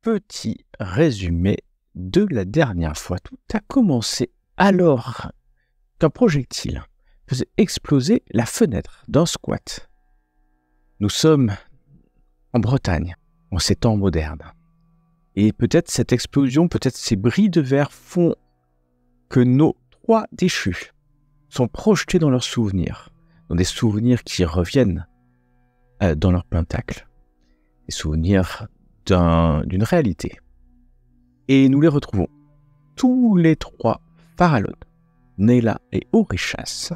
Petit résumé de la dernière fois. Tout a commencé alors qu'un projectile faisait exploser la fenêtre d'un squat. Nous sommes en Bretagne, en ces temps modernes. Et peut-être cette explosion, peut-être ces bris de verre font que nos trois déchus sont projetés dans leurs souvenirs, dans des souvenirs qui reviennent dans leur pentacle, des souvenirs d'une réalité. Et nous les retrouvons, tous les trois, Farallon, Nayla et Orichas,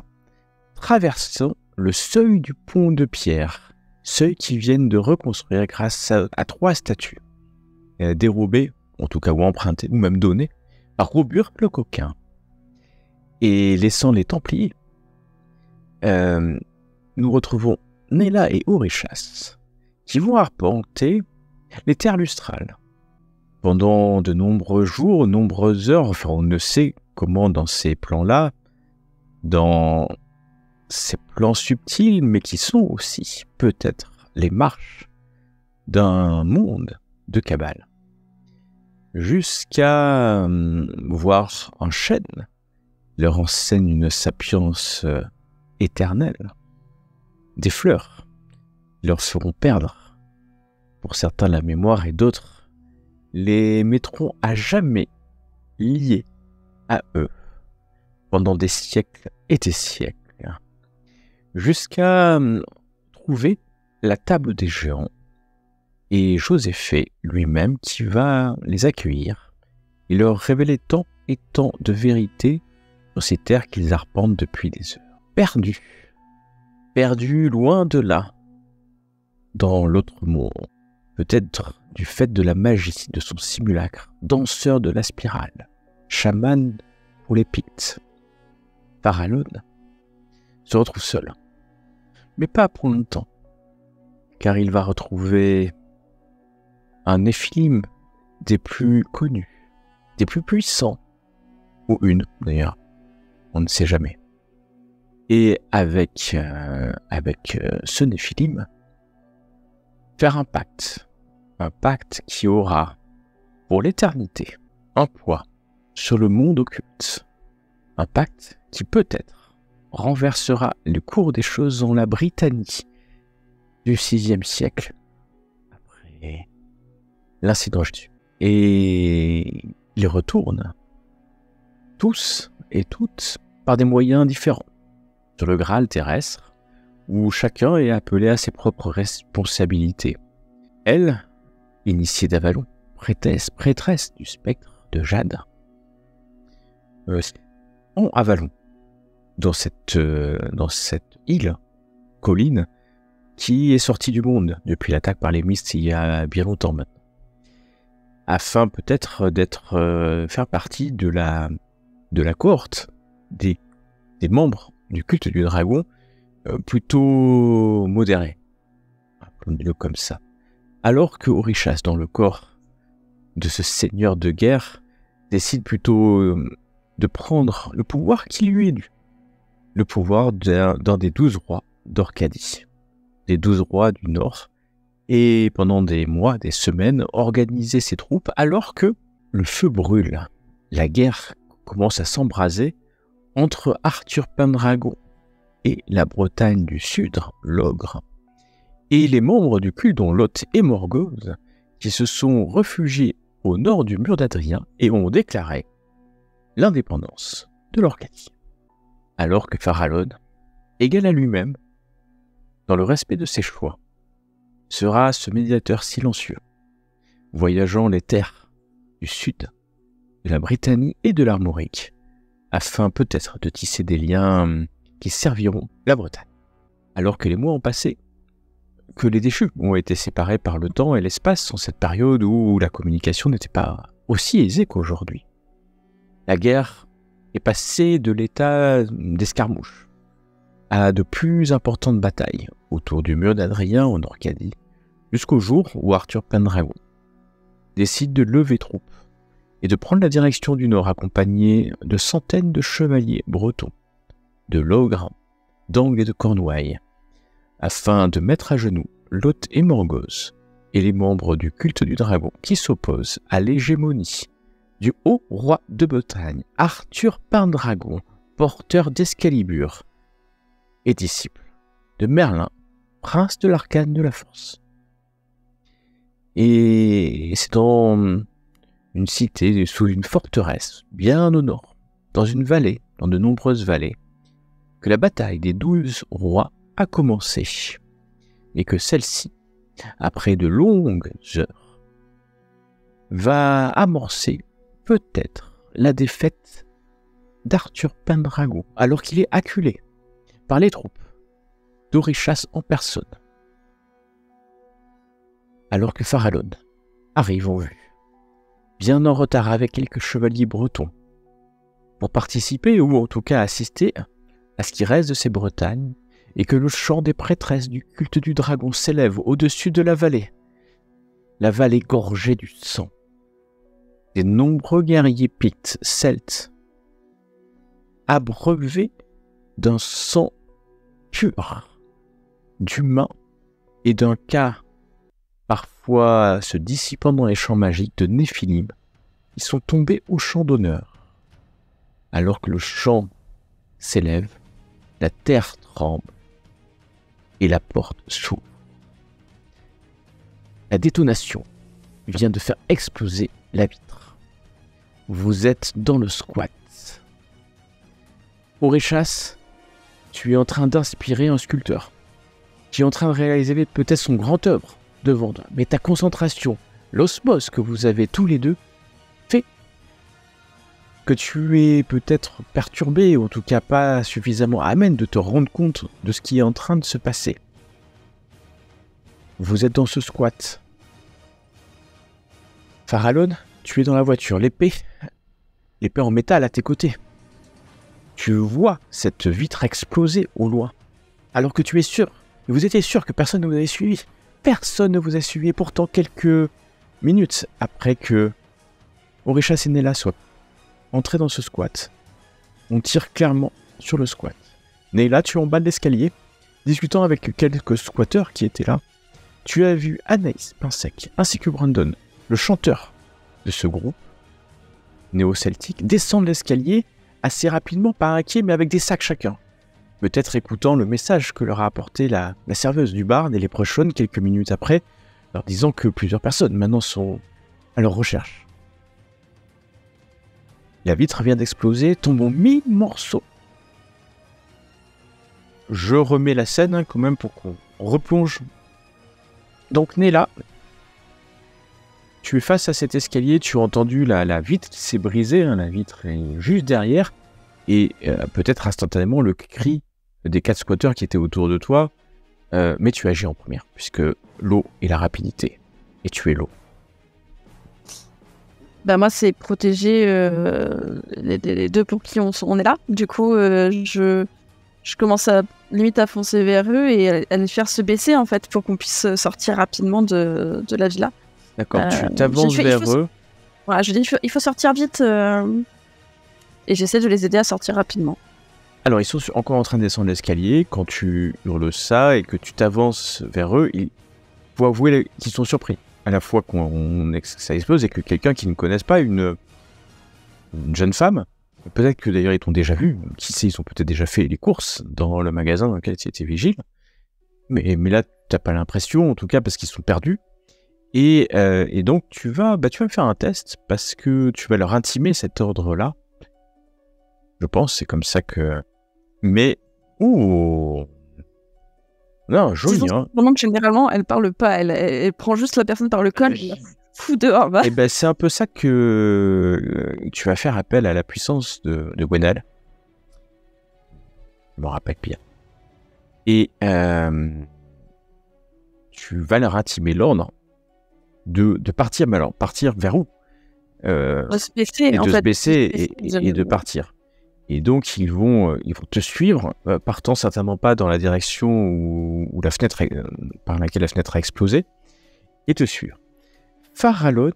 traversant le seuil du pont de pierre, seuil qu'ils viennent de reconstruire grâce à trois statues, dérobées, en tout cas ou empruntées, ou même données, par Robur le Coquin. Et laissant les Templiers, nous retrouvons Nayla et Orichas, qui vont arpenter les terres lustrales. Pendant de nombreux jours, nombreuses heures, enfin on ne sait comment dans ces plans-là, dans ces plans subtils, mais qui sont aussi peut-être les marches d'un monde de cabale, jusqu'à voir en chaîne leur enseigne une sapience éternelle, des fleurs leur feront perdre, pour certains la mémoire et d'autres les mettront à jamais liés à eux pendant des siècles et des siècles, jusqu'à trouver la table des géants et Joséphée lui-même qui va les accueillir et leur révéler tant et tant de vérités sur ces terres qu'ils arpentent depuis des heures. Perdus loin de là, dans l'autre monde, peut-être du fait de la magie de son simulacre, danseur de la spirale, chaman pour les Pictes. Farallon se retrouve seul, mais pas pour longtemps, car il va retrouver un Néphilim des plus connus, des plus puissants, ou une d'ailleurs, on ne sait jamais. Et avec ce Néphilim, faire un pacte qui aura, pour l'éternité, un poids sur le monde occulte. Un pacte qui peut-être renversera le cours des choses dans la Britannie du VIe siècle, après l'incident Jésus. Et ils retournent, tous et toutes, par des moyens différents, sur le Graal terrestre, où chacun est appelé à ses propres responsabilités. Elle, initiée d'Avalon, prêtresse du spectre de Jade, en Avalon, dans cette île, colline, qui est sortie du monde depuis l'attaque par les Mists il y a bien longtemps maintenant, afin peut-être faire partie de la cohorte des membres du culte du dragon, plutôt modéré, appelons-le comme ça. Alors que Orichas, dans le corps de ce seigneur de guerre, décide plutôt de prendre le pouvoir qui lui est dû, le pouvoir d'un des 12 rois d'Orcadie, des 12 rois du Nord, et pendant des mois, des semaines, organiser ses troupes alors que le feu brûle, la guerre commence à s'embraser entre Arthur Pendragon et la Bretagne du Sud, l'Ogre, et les membres du culte dont Lot et Morgause, qui se sont réfugiés au nord du mur d'Adrien et ont déclaré l'indépendance de l'Orcadie. Alors que Farallon, égal à lui-même, dans le respect de ses choix, sera ce médiateur silencieux, voyageant les terres du sud, de la Britannie et de l'Armorique, afin peut-être de tisser des liens qui serviront la Bretagne. Alors que les mois ont passé, que les déchus ont été séparés par le temps et l'espace en cette période où la communication n'était pas aussi aisée qu'aujourd'hui. La guerre est passée de l'état d'escarmouche à de plus importantes batailles autour du mur d'Adrien en Orcadie, jusqu'au jour où Arthur Pendragon décide de lever troupe et de prendre la direction du nord accompagné de centaines de chevaliers bretons, de l'Ogre, d'Angles et de Cornouailles, afin de mettre à genoux Lot et Morgause et les membres du culte du dragon qui s'opposent à l'hégémonie du haut roi de Bretagne, Arthur Pendragon, porteur d'Excalibur, et disciple de Merlin, prince de l'arcane de la force. Et c'est dans une cité, sous une forteresse, bien au nord, dans une vallée, dans de nombreuses vallées, que la bataille des 12 rois a commencé, et que celle-ci, après de longues heures, va amorcer peut-être la défaite d'Arthur Pendragon, alors qu'il est acculé par les troupes d'Orichas en personne, alors que Farallon arrive en vue, bien en retard avec quelques chevaliers bretons, pour participer ou en tout cas assister à ce qui reste de ces Bretagnes, et que le chant des prêtresses du culte du dragon s'élève au-dessus de la vallée gorgée du sang des nombreux guerriers pictes, celtes, abreuvés d'un sang pur, d'humains et d'un cas parfois se dissipant dans les champs magiques de Néphilim, qui sont tombés au champ d'honneur. Alors que le chant s'élève, la terre tremble et la porte s'ouvre. La détonation vient de faire exploser la vitre. Vous êtes dans le squat. Orichas, tu es en train d'inspirer un sculpteur qui est en train de réaliser peut-être son grand œuvre devant toi. Mais ta concentration, l'osmose que vous avez tous les deux, fait que tu es peut-être perturbé, ou en tout cas pas suffisamment amène de te rendre compte de ce qui est en train de se passer. Vous êtes dans ce squat. Farallon, tu es dans la voiture, l'épée en métal à tes côtés. Tu vois cette vitre exploser au loin, alors que tu es sûr, et vous étiez sûr que personne ne vous avait suivi. Personne ne vous a suivi, pourtant quelques minutes après que Orichas et Nella soient entrés dans ce squat, on tire clairement sur le squat. Nella, tu es en bas de l'escalier, discutant avec quelques squatteurs qui étaient là. Tu as vu Anaïs Pinsec, ainsi que Brandon, le chanteur de ce groupe néo-celtique, descendre l'escalier assez rapidement, pas inquiet, mais avec des sacs chacun. Peut-être écoutant le message que leur a apporté la serveuse du bar des Léprechaune quelques minutes après, leur disant que plusieurs personnes maintenant sont à leur recherche. La vitre vient d'exploser, tombe en 1000 morceaux. Je remets la scène quand même pour qu'on replonge. Donc Nella, tu es face à cet escalier, tu as entendu la vitre qui s'est brisée, la vitre est juste derrière, et peut-être instantanément le cri des 4 squatteurs qui étaient autour de toi, mais tu agis en première, puisque l'eau et la rapidité, et tu es l'eau. Bah moi, c'est protéger les deux pour qui on est là. Du coup, je commence limite à foncer vers eux et à les faire se baisser, en fait, pour qu'on puisse sortir rapidement de la villa. D'accord, tu t'avances vers eux. Voilà, je dis, il faut sortir vite. Et j'essaie de les aider à sortir rapidement. Alors, ils sont encore en train de descendre l'escalier. Quand tu hurles ça et que tu t'avances vers eux, il faut avouer qu'ils sont surpris. À la fois que ça explose et que quelqu'un qui ne connaisse pas une jeune femme, peut-être que d'ailleurs ils t'ont déjà vu, qui sait, ils ont peut-être déjà fait les courses dans le magasin dans lequel tu étais vigile. Mais là, tu n'as pas l'impression, en tout cas, parce qu'ils sont perdus. Et donc, tu vas me faire un test parce que tu vas leur intimer cet ordre-là. Je pense, c'est comme ça que... Mais... Ouh. Non, joli, hein. Pendant que généralement, elle parle pas, elle prend juste la personne par le col et la fout dehors. Bah. Et ben, c'est un peu ça que tu vas faire appel à la puissance de Gwenal. Je me rappelle bien. Et tu vas leur intimer l'ordre de partir. Mais alors, partir vers où se baisser, et de se baisser et de partir. Et donc, ils vont te suivre, partant certainement pas dans la direction où la fenêtre par laquelle la fenêtre a explosé, et te suivre. Farallon,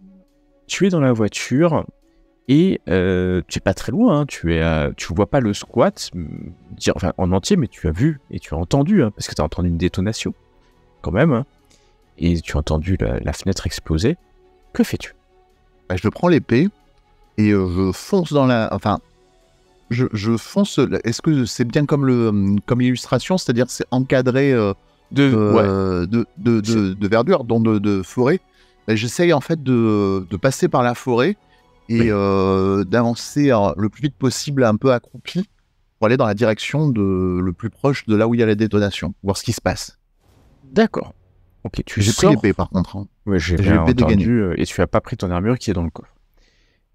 tu es dans la voiture, et tu es pas très loin, hein, tu vois pas le squat, en entier, mais tu as vu et tu as entendu, hein, parce que tu as entendu une détonation, quand même. Hein, et tu as entendu la fenêtre exploser. Que fais-tu? Je prends l'épée et je fonce dans la... Enfin, je fonce... Est-ce que c'est bien comme l'illustration, c'est-à-dire c'est encadré de verdure, donc de forêt. J'essaye en fait de passer par la forêt et d'avancer le plus vite possible, un peu accroupi, pour aller dans la direction le plus proche de là où il y a la détonation, voir ce qui se passe. D'accord. Ok, J'ai pris l'épée par contre. Hein. Ouais, j'ai bien entendu. Et tu n'as pas pris ton armure qui est dans le coffre.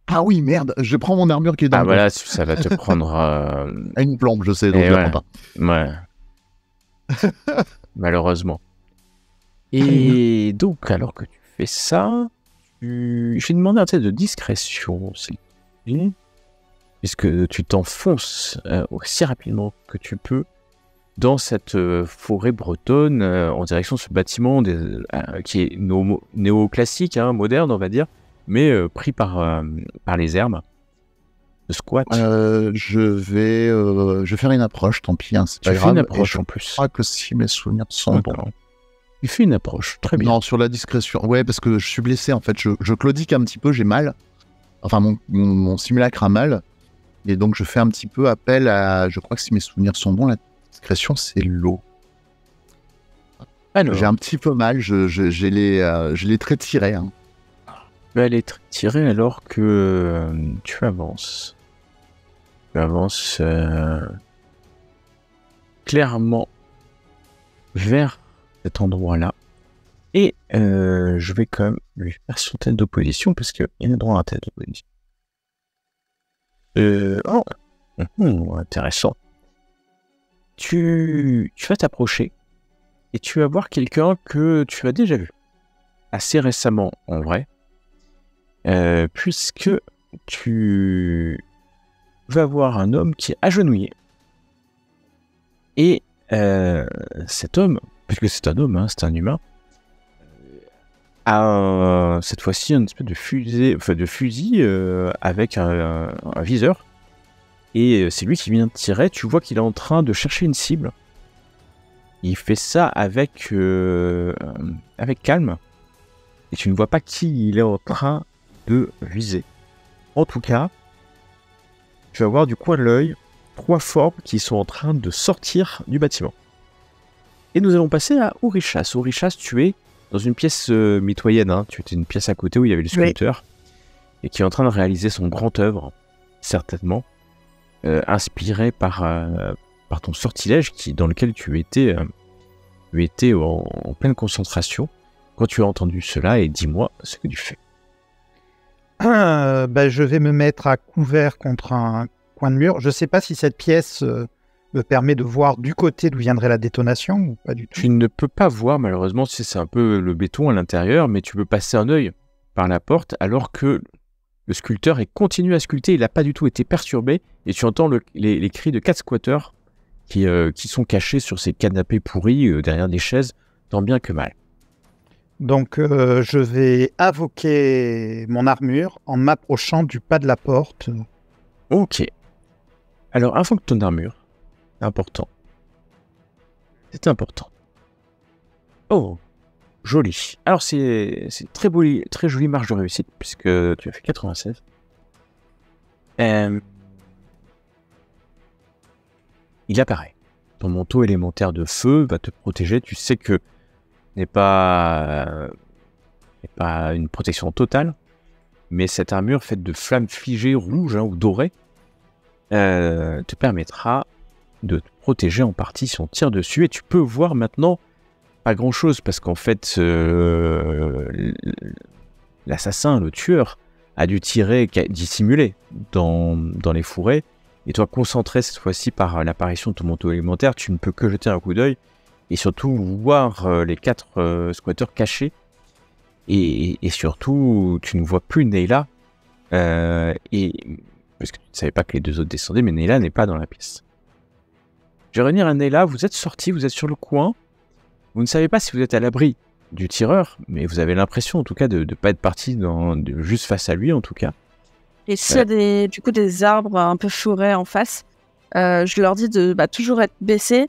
Ah oui, merde, je prends mon armure qui est dans le coffre. Ah voilà, ça va te prendre... une plombe, je sais, donc je la prends pas. Ouais. Malheureusement. Et donc, alors que tu fais ça, j'ai demandé un test de discrétion aussi. Puisque tu t'enfonces aussi rapidement que tu peux dans cette forêt bretonne en direction de ce bâtiment qui est néoclassique, moderne on va dire, mais pris par les herbes. Le squat. Je vais faire une approche, tant pis. Hein, tu fais une approche en plus. Je crois que si mes souvenirs sont bons. Tu fais une approche, très bien. Non, sur la discrétion. Ouais, parce que je suis blessé en fait. Je claudique un petit peu, j'ai mal. Enfin, mon simulacre a mal. Et donc, je fais un petit peu appel à... Je crois que si mes souvenirs sont bons, la discrétion, c'est l'eau. Alors, j'ai un petit peu mal. Je l'ai très tiré. Hein. Elle est tirée alors que tu avances. Tu avances clairement vers cet endroit-là. Et je vais quand même lui faire son test d'opposition parce qu'il a droit à un test d'opposition. Intéressant. Tu vas t'approcher et tu vas voir quelqu'un que tu as déjà vu assez récemment en vrai. Puisque tu vas voir un homme qui est agenouillé. Et cet homme, puisque c'est un homme, c'est un humain, a cette fois-ci une espèce de fusil avec un viseur. Et c'est lui qui vient de tirer. Tu vois qu'il est en train de chercher une cible. Il fait ça avec calme. Et tu ne vois pas qui il est en train de viser. En tout cas, tu vas voir du coin de l'œil 3 formes qui sont en train de sortir du bâtiment. Et nous allons passer à Orichas. Orichas, tu es dans une pièce mitoyenne. Tu étais une pièce à côté où il y avait le sculpteur. Et qui est en train de réaliser son grand œuvre, certainement, inspiré par ton sortilège dans lequel tu étais en pleine concentration. Quand tu as entendu cela, et dis-moi ce que tu fais. Je vais me mettre à couvert contre un coin de mur. Je ne sais pas si cette pièce me permet de voir du côté d'où viendrait la détonation ou pas du tout. Tu ne peux pas voir, malheureusement, c'est un peu le béton à l'intérieur, mais tu peux passer un œil par la porte alors que le sculpteur continue à sculpter. Il n'a pas du tout été perturbé et tu entends les cris de 4 squatteurs qui sont cachés sur ces canapés pourris derrière des chaises, tant bien que mal. Donc, je vais invoquer mon armure en m'approchant du pas de la porte. Ok. Alors, invoque ton armure. Important. C'est important. Oh, joli. Alors, c'est très jolie marge de réussite, puisque tu as fait 96. Il apparaît. Ton manteau élémentaire de feu va te protéger. Tu sais que n'est pas une protection totale, mais cette armure faite de flammes figées rouges ou dorées te permettra de te protéger en partie si on tire dessus. Et tu peux voir maintenant pas grand chose parce qu'en fait l'assassin, le tueur, a dû tirer dissimuler dans les fourrés. Et toi, concentré cette fois-ci par l'apparition de ton manteau élémentaire, tu ne peux que jeter un coup d'œil et surtout voir les 4 squatteurs cachés. Et surtout, tu ne vois plus Neyla. Parce que tu ne savais pas que les 2 autres descendaient, mais Neyla n'est pas dans la pièce. Je vais revenir à Neyla. Vous êtes sorti, vous êtes sur le coin. Vous ne savez pas si vous êtes à l'abri du tireur, mais vous avez l'impression en tout cas de ne pas être parti juste face à lui en tout cas. Et s'il y a des arbres un peu forêts en face, je leur dis de toujours être baissés,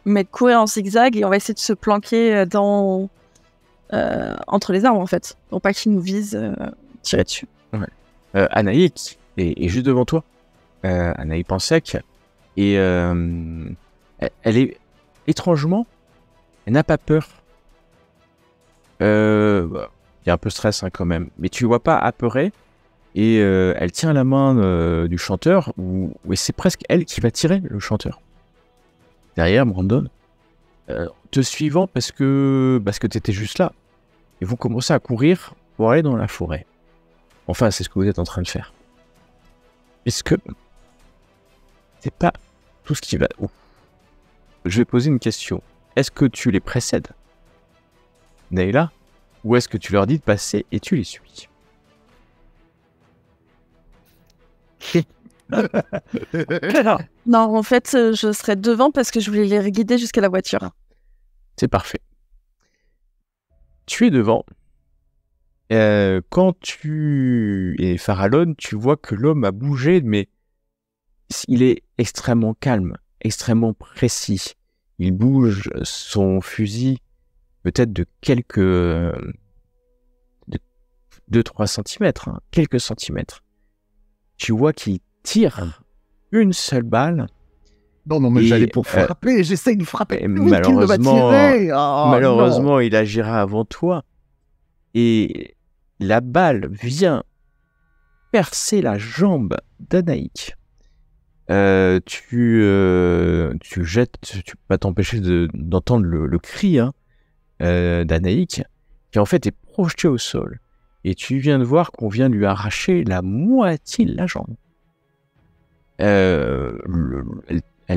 mais de courir en zigzag et on va essayer de se planquer dans entre les arbres en fait, pour pas qu'ils nous visent tirer dessus. Anaïk est juste devant toi. Anaïk Pansec. Et elle est étrangement, elle n'a pas peur. Il y a un peu de stress quand même, mais tu ne vois pas apeurée. Et elle tient la main du chanteur, et c'est presque elle qui va tirer le chanteur. Derrière, Brandon, te suivant parce que tu étais juste là. Et vous commencez à courir pour aller dans la forêt. Enfin, c'est ce que vous êtes en train de faire. Est-ce que c'est pas tout ce qui va... Ouh. Je vais poser une question. Est-ce que tu les précèdes, Nayla, ou est-ce que tu leur dis de passer et tu les suis? Non, en fait, je serais devant parce que je voulais les guider jusqu'à la voiture. C'est parfait. Tu es devant. Quand tu es Farallon, tu vois que l'homme a bougé, mais il est extrêmement calme, extrêmement précis. Il bouge son fusil peut-être de quelques... de 2-3 centimètres, hein, quelques centimètres. Tu vois qu'il tire une seule balle. Non, mais j'allais pour frapper, j'essaye de frapper. Malheureusement, il agira avant toi. Et la balle vient percer la jambe d'Anaïk. Tu jettes, tu peux pas t'empêcher d'entendre le cri d'Anaïk, qui en fait est projeté au sol. Et tu viens de voir qu'on vient lui arracher la moitié de la jambe. Elle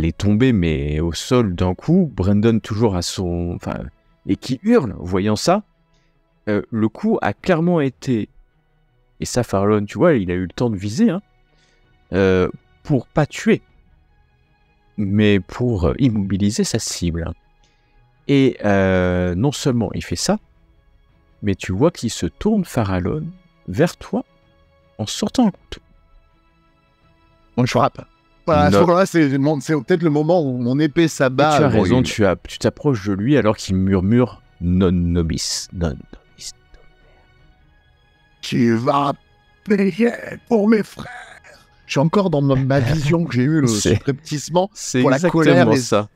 est tombée, mais au sol d'un coup. Brandon toujours à son... Enfin, et qui hurle, voyant ça. Le coup a clairement été... Et ça, Farallon, tu vois, il a eu le temps de viser, pour pas tuer, mais pour immobiliser sa cible. Et non seulement il fait ça, mais tu vois qu'il se tourne, Farallon, vers toi en sortant un couteau. Donc je frappe. Voilà, à ce moment-là, c'est peut-être le moment où mon épée s'abat. Tu as raison, tu t'approches de lui alors qu'il murmure non nobis. Tu vas payer pour mes frères. Je suis encore dans ma vision que j'ai eue, le subrepticement, pour la colère, ça.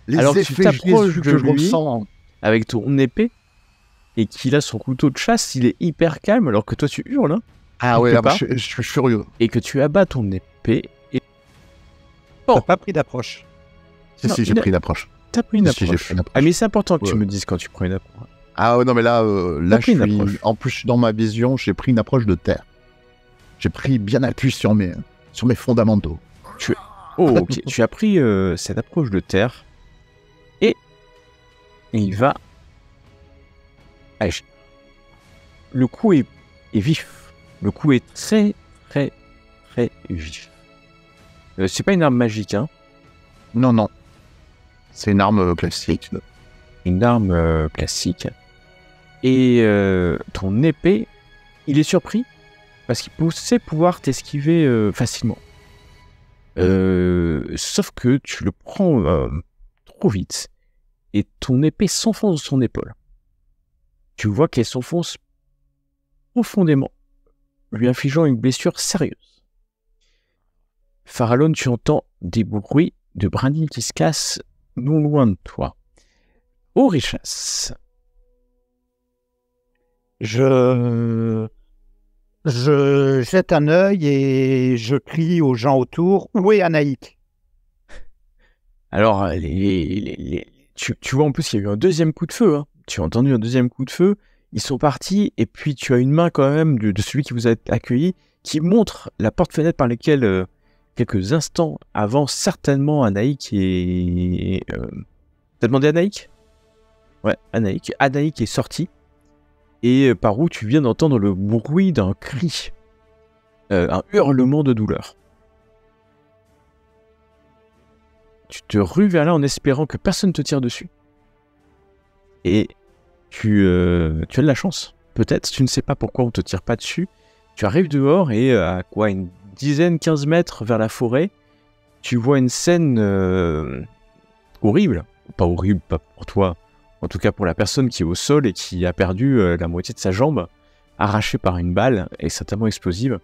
Les alors que effets tu t'approches Jésus de que je lui ressens. avec ton épée et qu'il a son couteau de chasse, il est hyper calme alors que toi tu hurles. Ah ouais, là, je suis furieux. Et que tu abats ton épée. Et... Bon. T'as pas pris d'approche. Si, j'ai pris une approche. T'as pris une approche. Ah mais c'est important que tu me dises quand tu prends une approche. Ah ouais, non mais là je suis... En plus, dans ma vision, j'ai pris une approche de terre. J'ai pris bien appui sur mes fondamentaux. Oh, ok. Tu as pris cette approche de terre. Et il va... Allez, le coup est vif. Le coup est très, très, très vif. C'est pas une arme magique, hein? Non. C'est une arme classique. Une arme classique. Et ton épée, il est surpris parce qu'il pensait pouvoir t'esquiver facilement. Sauf que tu le prends trop vite et ton épée s'enfonce dans son épaule. Tu vois qu'elle s'enfonce profondément, lui infligeant une blessure sérieuse. Farallon, tu entends des bruits de brindilles qui se cassent non loin de toi. Orichas. Je jette un œil et je crie aux gens autour, où est Anaïk? Alors, tu vois en plus qu'il y a eu un deuxième coup de feu. Hein. Tu as entendu un deuxième coup de feu. Ils sont partis et puis tu as une main quand même de celui qui vous a accueilli qui montre la porte-fenêtre par laquelle, quelques instants avant, certainement Anaïk est... T'as demandé Anaïk? Ouais, Anaïk. Anaïk est sorti. Et par où tu viens d'entendre le bruit d'un cri. Un hurlement de douleur. Tu te rues vers là en espérant que personne ne te tire dessus. Et tu as de la chance. Peut-être, tu ne sais pas pourquoi on ne te tire pas dessus. Tu arrives dehors et à quoi, une dizaine, 15 mètres vers la forêt, tu vois une scène horrible. Pas horrible, pas pour toi, En tout cas pour la personne qui est au sol et qui a perdu la moitié de sa jambe, arrachée par une balle extrêmement explosive.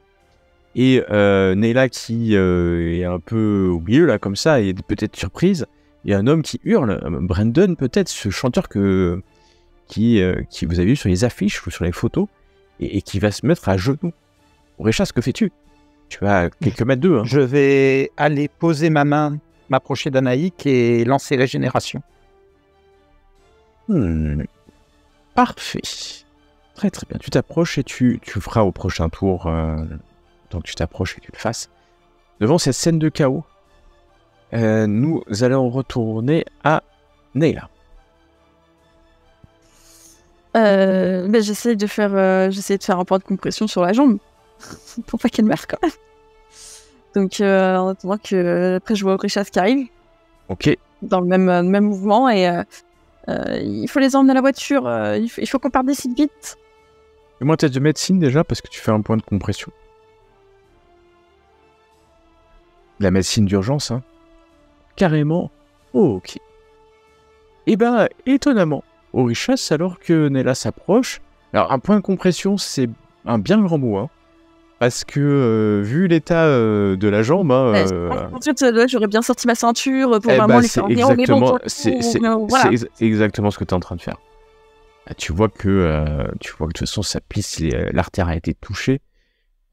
Et Neyla qui est un peu au milieu là comme ça et peut-être surprise. Il y a un homme qui hurle, Brandon peut-être, ce chanteur qui vous avez vu sur les affiches ou sur les photos, et qui va se mettre à genoux. Oréchas, que fais-tu? Tu as quelques mètres d'eux. Hein. Je vais aller poser ma main, m'approcher d'Anaïk et lancer Régénération. Parfait. Très très bien. Tu t'approches et tu feras au prochain tour. Donc tu t'approches et tu le fasses. Devant cette scène de chaos, nous allons retourner à Neyla. J'essaie de faire un point de compression sur la jambe pour pas qu'elle meure quand même. Donc en attendant que après je vois Oréchas qui arrive. Ok. Dans le même mouvement et il faut les emmener à la voiture. Il faut qu'on parte d'ici vite. Fais-moi un test de médecine déjà parce que tu fais un point de compression. La médecine d'urgence, hein. Carrément. Oh, ok. Eh ben, étonnamment, Oréchas, alors que Neyla s'approche... Alors, un point de compression, c'est un bien grand mot, hein. Parce que, vu l'état de la jambe... En fait, j'aurais bien sorti ma ceinture pour vraiment lui faire venir. C'est exactement ce que tu es en train de faire. Tu vois que de toute façon, ça plisse, l'artère a été touchée.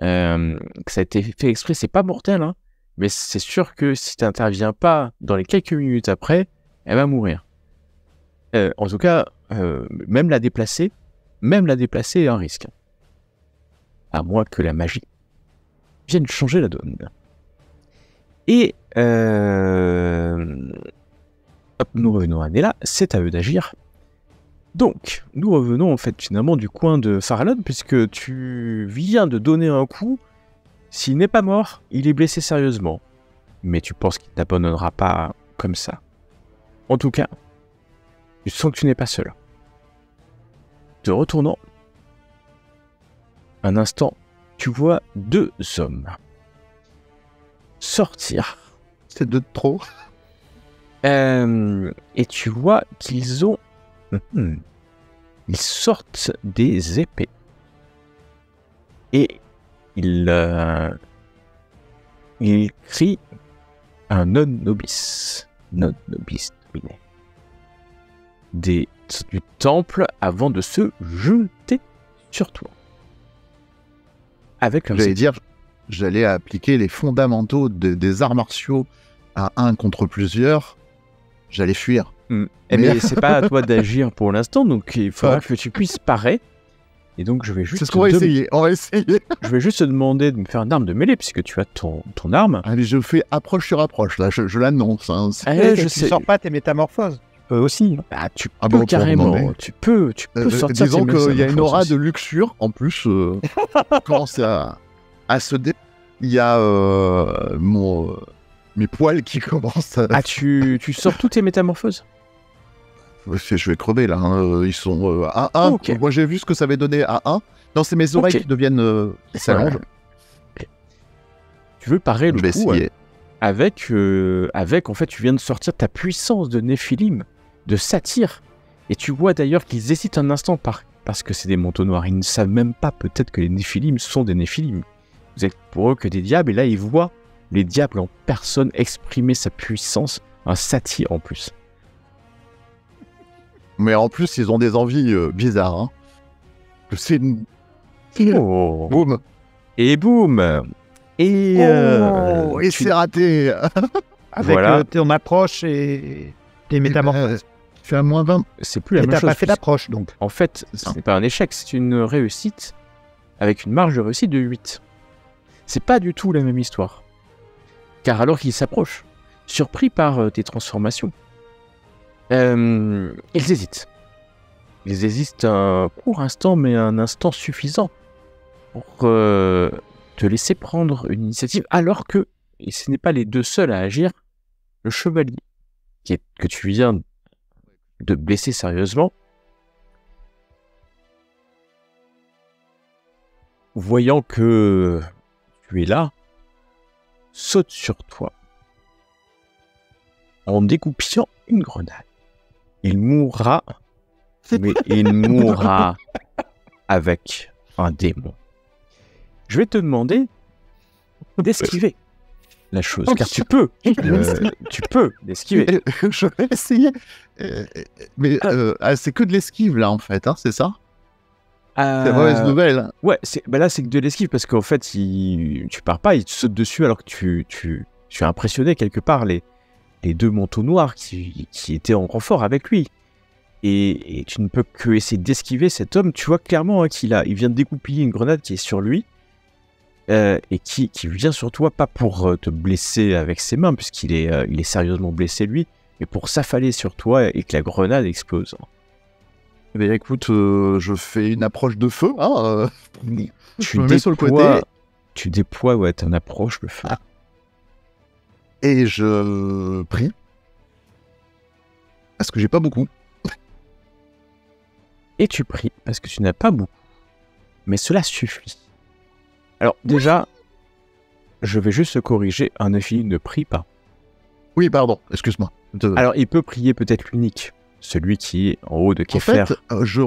Que ça a été fait exprès, c'est pas mortel, hein. Mais c'est sûr que si tu n'interviens pas dans les quelques minutes après, elle va mourir. En tout cas, même la déplacer est un risque. À moins que la magie vienne changer la donne. Et nous revenons à Neyla, c'est à eux d'agir. Donc, nous revenons en fait finalement du coin de Farallon, puisque tu viens de donner un coup. S'il n'est pas mort, il est blessé sérieusement. Mais tu penses qu'il n'abandonnera pas comme ça. En tout cas, tu sens que tu n'es pas seul. Te retournant, un instant, tu vois 2 hommes sortir. C'est 2 de trop. Et tu vois qu'ils ont... Ils sortent des épées. Et il crie un non nobis. Non nobis dominé. Du temple avant de se jeter sur toi. Avec un... J'allais appliquer les fondamentaux des arts martiaux à un contre plusieurs. J'allais fuir. Mais c'est pas à toi d'agir pour l'instant, donc il faudra que tu puisses parer. Et donc je vais juste... C'est ce qu'on va essayer. On va essayer. Je vais juste te demander de me faire une arme de mêlée, puisque tu as ton arme. Allez, je fais approche sur approche, là, je l'annonce. Hein. Tu sors pas tes métamorphoses. Tu peux aussi. Bah, tu peux carrément. Tu peux sortir. Disons qu'il y a une aura de luxure, en plus, commence à se dé... Il y a mes poils qui commencent à... Ah, tu sors toutes tes métamorphoses? Je vais crever là, hein. Ils sont à 1. Okay. Moi j'ai vu ce que ça avait donné à 1. Non, c'est mes oreilles qui deviennent... qui s'allongent. Okay. Tu veux parer le coup avec, en fait, tu viens de sortir ta puissance de Néphilim, de satyre. Et tu vois d'ailleurs qu'ils hésitent un instant parce que c'est des manteaux noirs. Ils ne savent même pas peut-être que les Néphilim sont des Néphilim. Vous êtes pour eux que des diables, et là ils voient les diables en personne exprimer sa puissance, un satyre en plus. Mais en plus, ils ont des envies bizarres. Hein. C'est une... Oh. Boum. Et boum. Et c'est raté. Avec ton approche et tes métamorphoses. Tu fais à moins 20. C'est plus la même chose. T'as pas fait l'approche, donc. En fait, ce n'est pas un échec, c'est une réussite avec une marge de réussite de 8. C'est pas du tout la même histoire. Car alors qu'ils s'approchent, surpris par tes transformations, ils hésitent. Ils hésitent un court instant, mais un instant suffisant pour te laisser prendre une initiative, alors que, et ce n'est pas les 2 seuls à agir, le chevalier, que tu viens de blesser sérieusement, voyant que tu es là, saute sur toi en dégoupillant une grenade. Il mourra mais il mourra avec un démon. Je vais te demander d'esquiver la chose, car tu peux l'esquiver. Je vais essayer. Mais c'est que de l'esquive, là, en fait, hein, c'est ça? C'est mauvaise nouvelle. Hein. Ouais, là, c'est que de l'esquive, parce qu'en fait, tu pars pas, il te saute dessus, alors que tu as impressionné quelque part les deux manteaux noirs qui étaient en renfort avec lui. Et tu ne peux que essayer d'esquiver cet homme. Tu vois clairement qu'il vient de dégoupiller une grenade qui est sur lui, et qui vient sur toi, pas pour te blesser avec ses mains, puisqu'il est sérieusement blessé lui, mais pour s'affaler sur toi et que la grenade explose. Eh bien, écoute, je fais une approche de feu. Hein, Tu me mets sur le côté. Tu déploies, ouais, ton approche, le feu. Et je prie. Parce que j'ai pas beaucoup. Et tu pries, parce que tu n'as pas beaucoup. Mais cela suffit. Alors, déjà, je vais juste corriger, un nephilim ne prie pas. Oui, pardon, excuse-moi. Alors, il peut prier peut-être l'unique, celui qui est en haut de Kéfer. En fait, je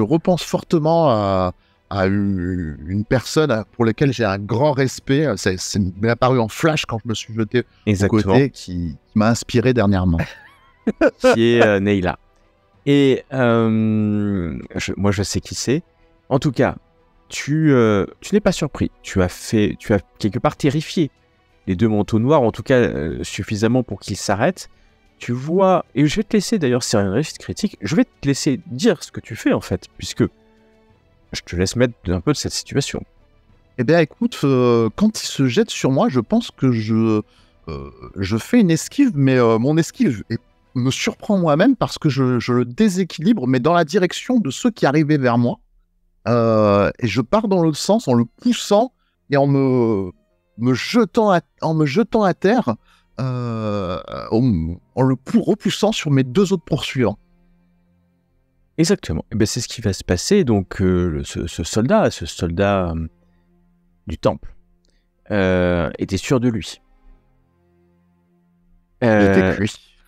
repense fortement à une personne pour laquelle j'ai un grand respect. C'est m'est apparu en flash quand je me suis jeté au côté, qui m'a inspiré dernièrement. Qui est Neila. Et moi, je sais qui c'est. En tout cas, tu n'es pas surpris. Tu as quelque part terrifié les deux manteaux noirs, en tout cas suffisamment pour qu'ils s'arrêtent. Tu vois, et je vais te laisser d'ailleurs, c'est une réussite critique, je vais te laisser dire ce que tu fais en fait, puisque je te laisse mettre un peu de cette situation. Eh bien écoute, quand il se jette sur moi, je pense que je fais une esquive, mais mon esquive me surprend moi-même parce que je le déséquilibre, mais dans la direction de ceux qui arrivaient vers moi. Et je pars dans l'autre sens en le poussant et en me jetant à terre, en le repoussant sur mes deux autres poursuivants. Exactement. Et ben c'est ce qui va se passer. Donc ce soldat du temple était sûr de lui.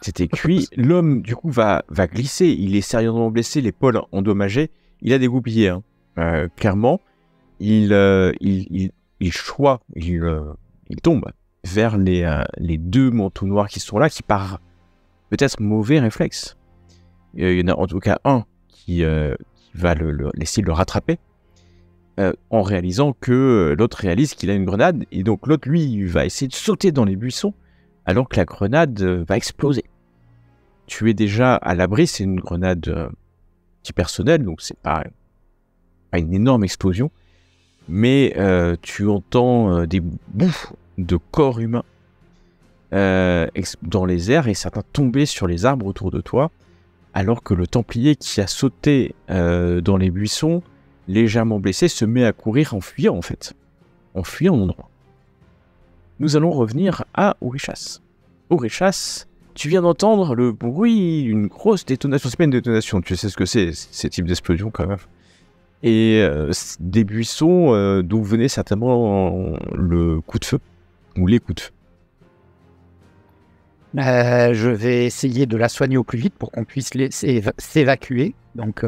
C'était cuit. L'homme du coup va glisser. Il est sérieusement blessé, l'épaule endommagée. Il a dégoupillé. Clairement, il tombe vers les deux manteaux noirs qui sont là, qui par peut-être mauvais réflexe. Il y en a en tout cas un qui va essayer de le rattraper en réalisant que l'autre réalise qu'il a une grenade, et donc l'autre, lui, va essayer de sauter dans les buissons alors que la grenade va exploser. Tu es déjà à l'abri, c'est une grenade antipersonnelle, donc c'est pas une énorme explosion, mais tu entends des bouts de corps humains dans les airs et certains tomber sur les arbres autour de toi, alors que le Templier qui a sauté dans les buissons, légèrement blessé, se met à courir en fuyant l'endroit. Nous allons revenir à Orichas. Orichas, tu viens d'entendre le bruit d'une grosse détonation. C'est pas une détonation, tu sais ce que c'est, ces types d'explosions quand même. Et des buissons d'où venait certainement le coup de feu, ou les coups de feu. Je vais essayer de la soigner au plus vite pour qu'on puisse s'évacuer. Donc,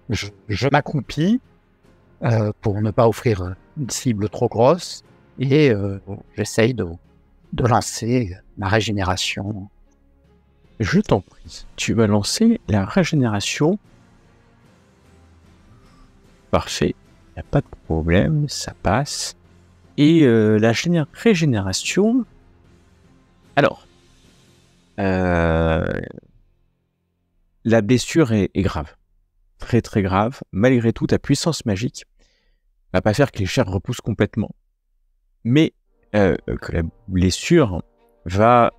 je m'accroupis pour ne pas offrir une cible trop grosse et j'essaye de lancer ma régénération. Je t'en prie, tu vas lancer la régénération. Parfait, il n'y a pas de problème, ça passe. Et la régénération... Alors, la blessure est grave, très très grave. Malgré tout, ta puissance magique va pas faire que les chairs repoussent complètement, mais que la blessure va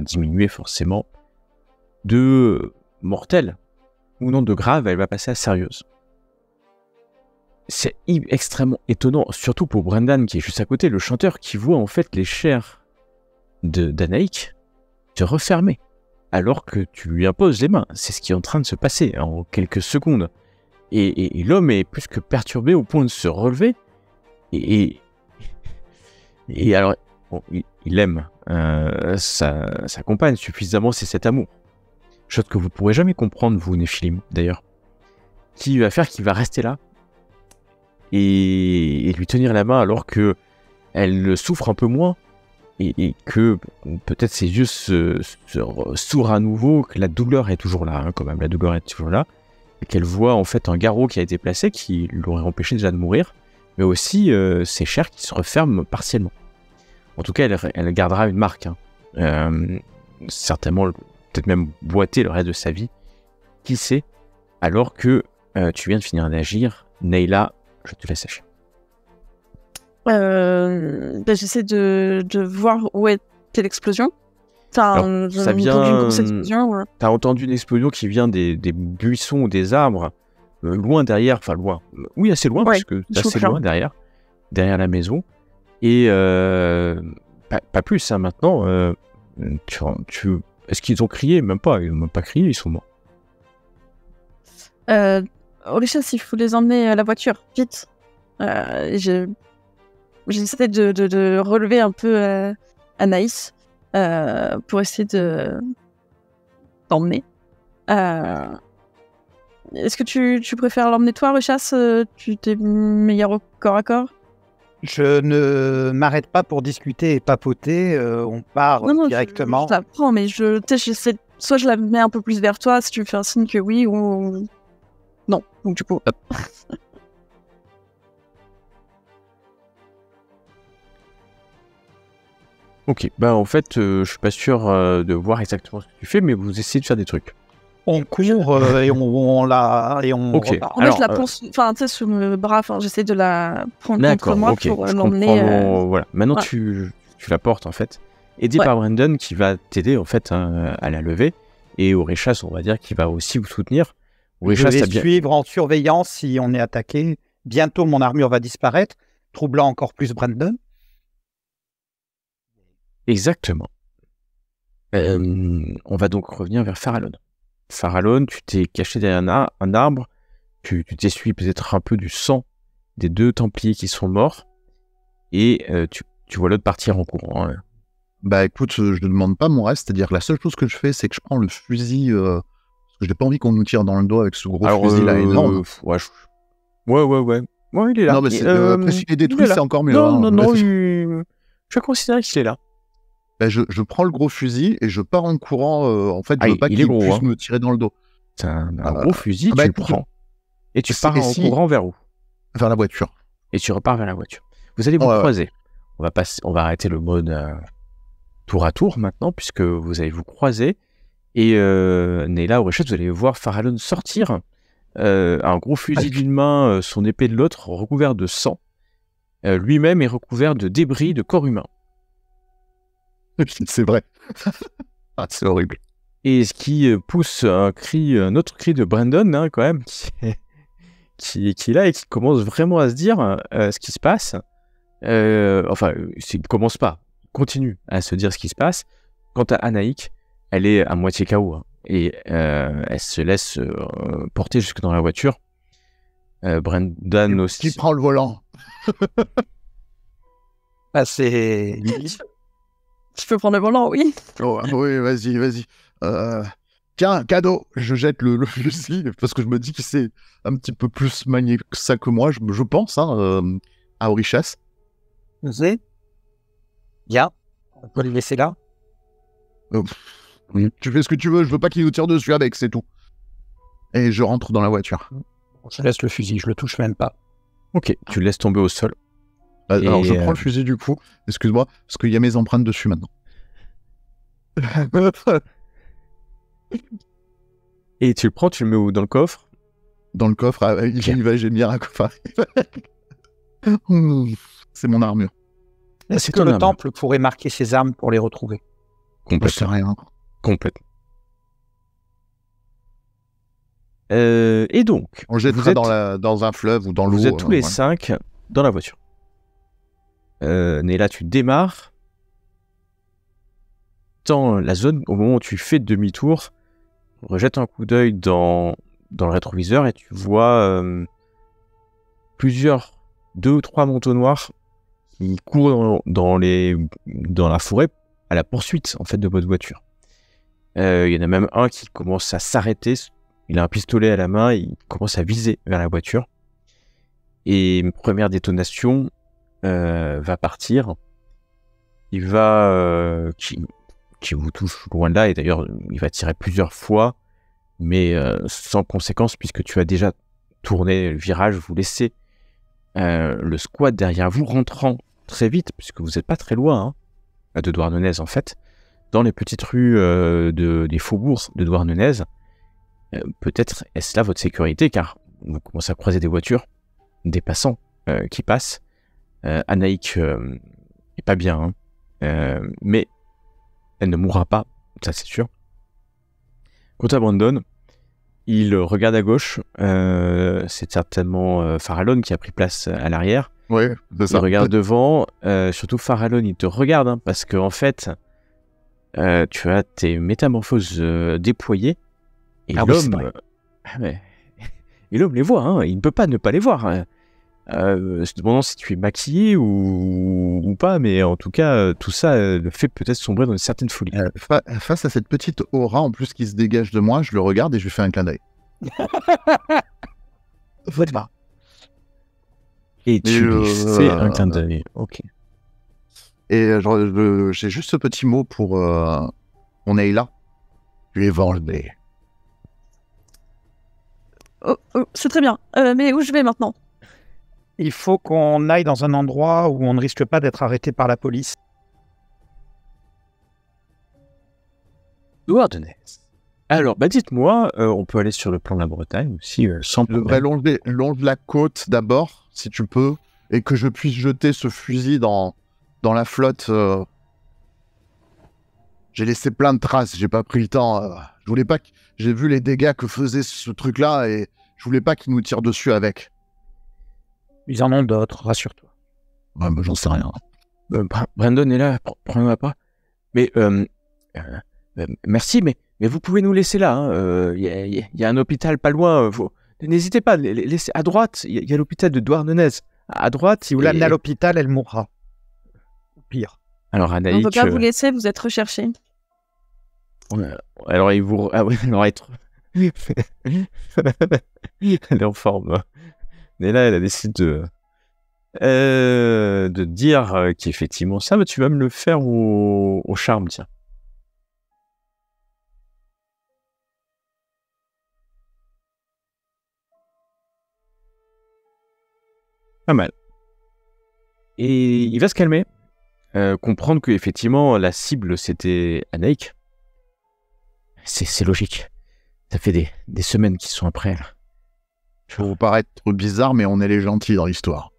diminuer forcément de mortelle ou non de grave, elle va passer à sérieuse. C'est extrêmement étonnant, surtout pour Brendan qui est juste à côté, le chanteur qui voit en fait les chairs d'Anaïk se refermer, alors que tu lui imposes les mains. C'est ce qui est en train de se passer en quelques secondes. Et l'homme est plus que perturbé au point de se relever. Et alors, bon, il aime sa compagne suffisamment, c'est cet amour. Chose que vous pourrez jamais comprendre, vous, Néphilim, d'ailleurs. Qui va faire qu'il va rester là et lui tenir la main alors que elle souffre un peu moins et que peut-être ses yeux se s'ouvrent à nouveau, que la douleur est toujours là, hein, quand même, la douleur est toujours là, et qu'elle voit en fait un garrot qui a été placé qui l'aurait empêché déjà de mourir, mais aussi ses chairs qui se referment partiellement. En tout cas, elle gardera une marque, hein. Certainement, peut-être même boiter le reste de sa vie, qui sait, alors que tu viens de finir d'agir, Nayla, je te laisse agir. J'essaie de voir où était l'explosion. Enfin, ça vient. Une grosse explosion. Ouais. T'as entendu une explosion qui vient des buissons ou des arbres, loin derrière, enfin loin. Oui, assez loin, parce que c'est assez loin derrière la maison. Et pas plus, hein, maintenant. Est-ce qu'ils ont crié? Même pas, ils n'ont même pas crié, ils sont morts. Orichas, il faut les emmener à la voiture, vite. J'essaie de relever un peu Anaïs pour essayer d'emmener. Est-ce que tu préfères l'emmener toi, Orichas? Tu t'es meilleur au corps à corps? Je ne m'arrête pas pour discuter et papoter. On part directement. Je t'apprends, mais j'essaie. Soit je la mets un peu plus vers toi si tu me fais un signe que oui, ou non. Donc du coup, hop. Ok, bah en fait, je suis pas sûr de voir exactement ce que tu fais, mais vous essayez de faire des trucs. On court et on Ok. repart. Alors, je la pense, enfin, tu sais, sur le bras, j'essaie de la prendre contre moi pour l'emmener. Voilà. Maintenant, tu la portes, en fait, aidé par Brandon, qui va t'aider, en fait, à la lever, et Orichas, on va dire, qui va aussi vous soutenir. Orichas, je vais suivre en surveillance si on est attaqué. Bientôt, mon armure va disparaître, troublant encore plus Brandon. Exactement. On va donc revenir vers Farallon. Farallon, tu t'es caché derrière un arbre, tu t'essuies peut-être un peu du sang des 2 Templiers qui sont morts, et tu vois l'autre partir en courant. Hein. Bah écoute, je ne demande pas mon reste, c'est-à-dire que la seule chose que je fais, c'est que je prends le fusil, parce que j'ai pas envie qu'on nous tire dans le dos avec ce gros fusil là énorme. Ouais, il est là. Non, mais après, s'il est détruit, c'est encore mieux. Non, je vais considérer qu'il est là. Bah, je prends le gros fusil et je pars en courant. En fait, je veux pas qu'il puisse me tirer dans le dos. C'est un gros fusil, tu le prends. Et tu pars en courant vers où? Vers la voiture. Et tu repars vers la voiture. Vous allez vous croiser. Ouais. On va arrêter le mode tour à tour maintenant, puisque vous allez vous croiser. Et Nayla, Orichas, vous allez voir Farallon sortir un gros fusil d'une main, son épée de l'autre, recouvert de sang. Lui-même est recouvert de débris de corps humain. C'est vrai. C'est horrible. Et ce qui pousse un autre cri de Brandon, hein, quand même, qui est là et qui commence vraiment à se dire ce qui se passe. Enfin, il ne commence pas, continue à se dire ce qui se passe. Quant à Anaïk, elle est à moitié KO, hein, et elle se laisse porter jusque dans la voiture. Brandon aussi. Qui prend le volant? C'est... Je peux prendre le volant, oui. Oh, oui, vas-y. Tiens, cadeau. Je jette le fusil parce que je me dis qu'il sait un petit peu plus manier que ça que moi, je pense, hein, à Orichas. Bien. On peut les laisser là. Oui. Tu fais ce que tu veux, je veux pas qu'il nous tire dessus avec, c'est tout. Et je rentre dans la voiture. Je laisse le fusil, je le touche même pas. Ok, tu le laisses tomber au sol. Alors je prends le fusil du coup, excuse-moi, parce qu'il y a mes empreintes dessus maintenant. Et tu le prends, tu le mets où, dans le coffre? Dans le coffre, il va gémir un coffre. C'est mon armure. Est-ce que le temple pourrait marquer ses armes pour les retrouver? Complètement. Rien. Complètement. Et donc, on jettera dans un fleuve ou dans l'eau. Vous êtes tous les 5 dans la voiture. Nayla, tu démarres. Dans la zone, au moment où tu fais demi-tour, rejette un coup d'œil dans le rétroviseur et tu vois 2 ou 3 manteaux noirs qui courent dans la forêt à la poursuite en fait de votre voiture. Il y en a même un qui commence à s'arrêter. Il a un pistolet à la main, il commence à viser vers la voiture. Et une première détonation va partir. Il va qui vous touche loin de là, et d'ailleurs il va tirer plusieurs fois, mais sans conséquence puisque tu as déjà tourné le virage. Vous laissez le squat derrière vous, rentrant très vite puisque vous n'êtes pas très loin de Douarnenez en fait, dans les petites rues des faubourgs de Douarnenez. Peut-être est-ce là votre sécurité, car vous commencez à croiser des voitures, des passants qui passent. Anaïk est pas bien, mais elle ne mourra pas, ça c'est sûr. Quant à Brandon, il regarde à gauche, c'est certainement Farallon qui a pris place à l'arrière. Ouais, c'est ça. Il regarde devant, surtout Farallon, il te regarde, parce que en fait, tu as tes métamorphoses déployées, et l'homme, et l'homme les voit, il ne peut pas ne pas les voir. Se demandant si tu es maquillé ou pas, mais en tout cas, tout ça le fait peut-être sombrer dans une certaine folie. Face à cette petite aura en plus qui se dégage de moi, je le regarde et je lui fais un clin d'œil. Voilà. Et tu lui fais un clin d'œil. Ok. Et j'ai juste ce petit mot pour on est là. Je lui ai vendu. Oh, c'est très bien. Mais où je vais maintenant? Il faut qu'on aille dans un endroit où on ne risque pas d'être arrêté par la police. Douarnenez. Alors, dites-moi, on peut aller sur le plan de la Bretagne aussi, sans Je devrais longe la côte d'abord, si tu peux, et que je puisse jeter ce fusil dans la flotte. J'ai laissé plein de traces, j'ai pas pris le temps. Je voulais pas j'ai vu les dégâts que faisait ce truc-là et je voulais pas qu'il nous tire dessus avec. Ils en ont d'autres, rassure-toi. Ouais, j'en sais rien. Brandon est là, prends-le pas. Mais merci, mais vous pouvez nous laisser là. Il y a un hôpital pas loin. N'hésitez pas, laissez à droite. Il y a l'hôpital de Douarnenez. À droite, si vous l'amenez à l'hôpital, elle mourra. Ou pire. Alors Anaïk, on ne peut pas vous laisser, vous êtes recherché. Alors il vous... Ah oui, alors être... Elle est en forme. Mais là, elle a décidé de dire qu'effectivement, ça, tu vas me le faire au charme, tiens. Pas mal. Et il va se calmer, comprendre que effectivement la cible c'était Anaïk. C'est logique. Ça fait des semaines qu'ils sont après elle. Ça va vous paraître bizarre, mais on est les gentils dans l'histoire.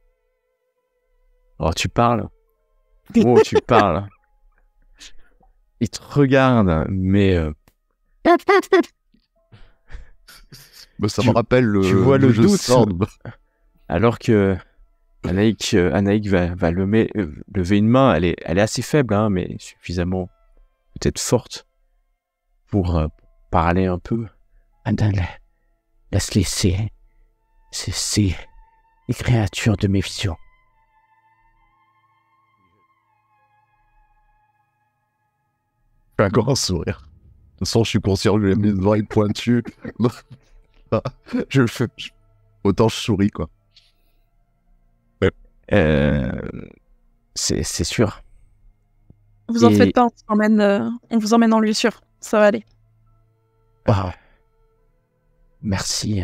Oh, tu parles. Oh, tu parles. Il te regarde, mais... ça me rappelle tu vois le jeu doute. Sword. Alors que Anaïk va lever une main. Elle est assez faible, mais suffisamment peut-être forte pour parler un peu. Laisse-les, c'est les créatures de mes visions. Je fais un grand sourire. De toute façon, je suis conscient que j'ai mes oreilles pointues. Je le fais. Autant je souris, quoi. C'est sûr. Vous en faites pas, on vous emmène en lieu sûr. Ça va aller. Wow. Merci.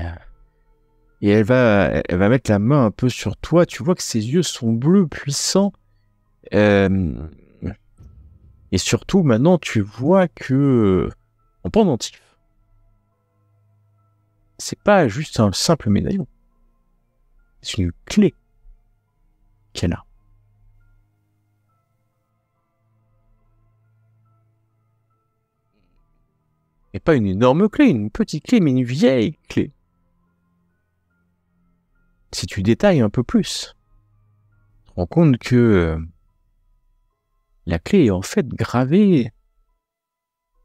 Et elle va mettre la main un peu sur toi. Tu vois que ses yeux sont bleus, puissants. Et surtout, maintenant, tu vois que en pendentif, c'est pas juste un simple médaillon. C'est une clé qu'elle a. Et pas une énorme clé, une petite clé, mais une vieille clé. Si tu détailles un peu plus, tu te rends compte que la clé est en fait gravée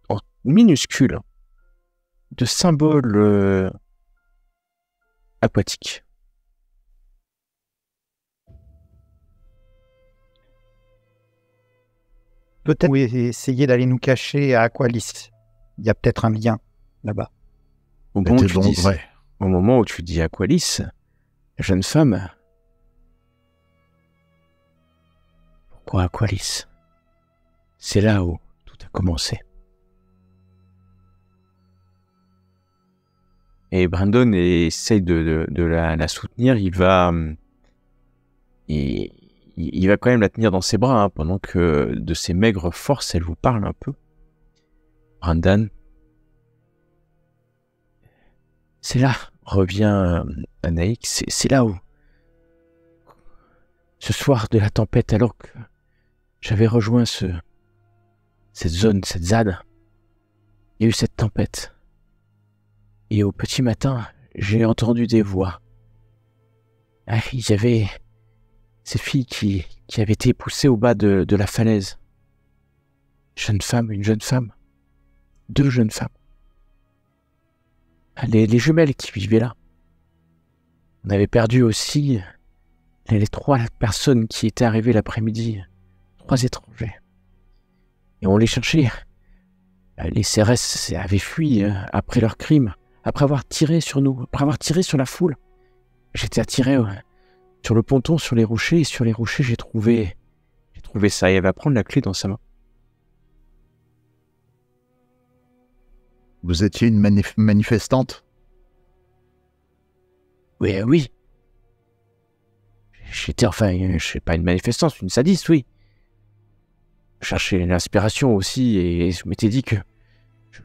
en minuscule de symboles aquatiques. peut-être essayer d'aller nous cacher à Aqualis. Il y a peut-être un lien là-bas. Au moment, où C'était tu donc dis, vrai. au moment où tu dis Aqualis, la jeune femme... Pourquoi Aqualis? C'est là où tout a commencé. Et Brandon essaye de la soutenir. Il va quand même la tenir dans ses bras, hein, pendant que de ses maigres forces, elle vous parle un peu. Brandon, c'est là, revient Anaïk, c'est là où, ce soir de la tempête, alors que j'avais rejoint cette zone, cette ZAD, il y a eu cette tempête. Et au petit matin, j'ai entendu des voix. Ah, il y avait ces filles qui avaient été poussées au bas de la falaise. Une jeune femme, 2 jeunes femmes. Les jumelles qui vivaient là. On avait perdu aussi les 3 personnes qui étaient arrivées l'après-midi, 3 étrangers. Et on les cherchait. Les CRS avaient fui après leur crime, après avoir tiré sur nous, après avoir tiré sur la foule. J'étais attiré sur le ponton, sur les rochers, et sur les rochers, j'ai trouvé ça. Et elle va prendre la clé dans sa main. Vous étiez une manifestante? Oui, oui. J'étais, je sais pas, une manifestante, une sadiste, oui. Je cherchais l'inspiration aussi, et je m'étais dit que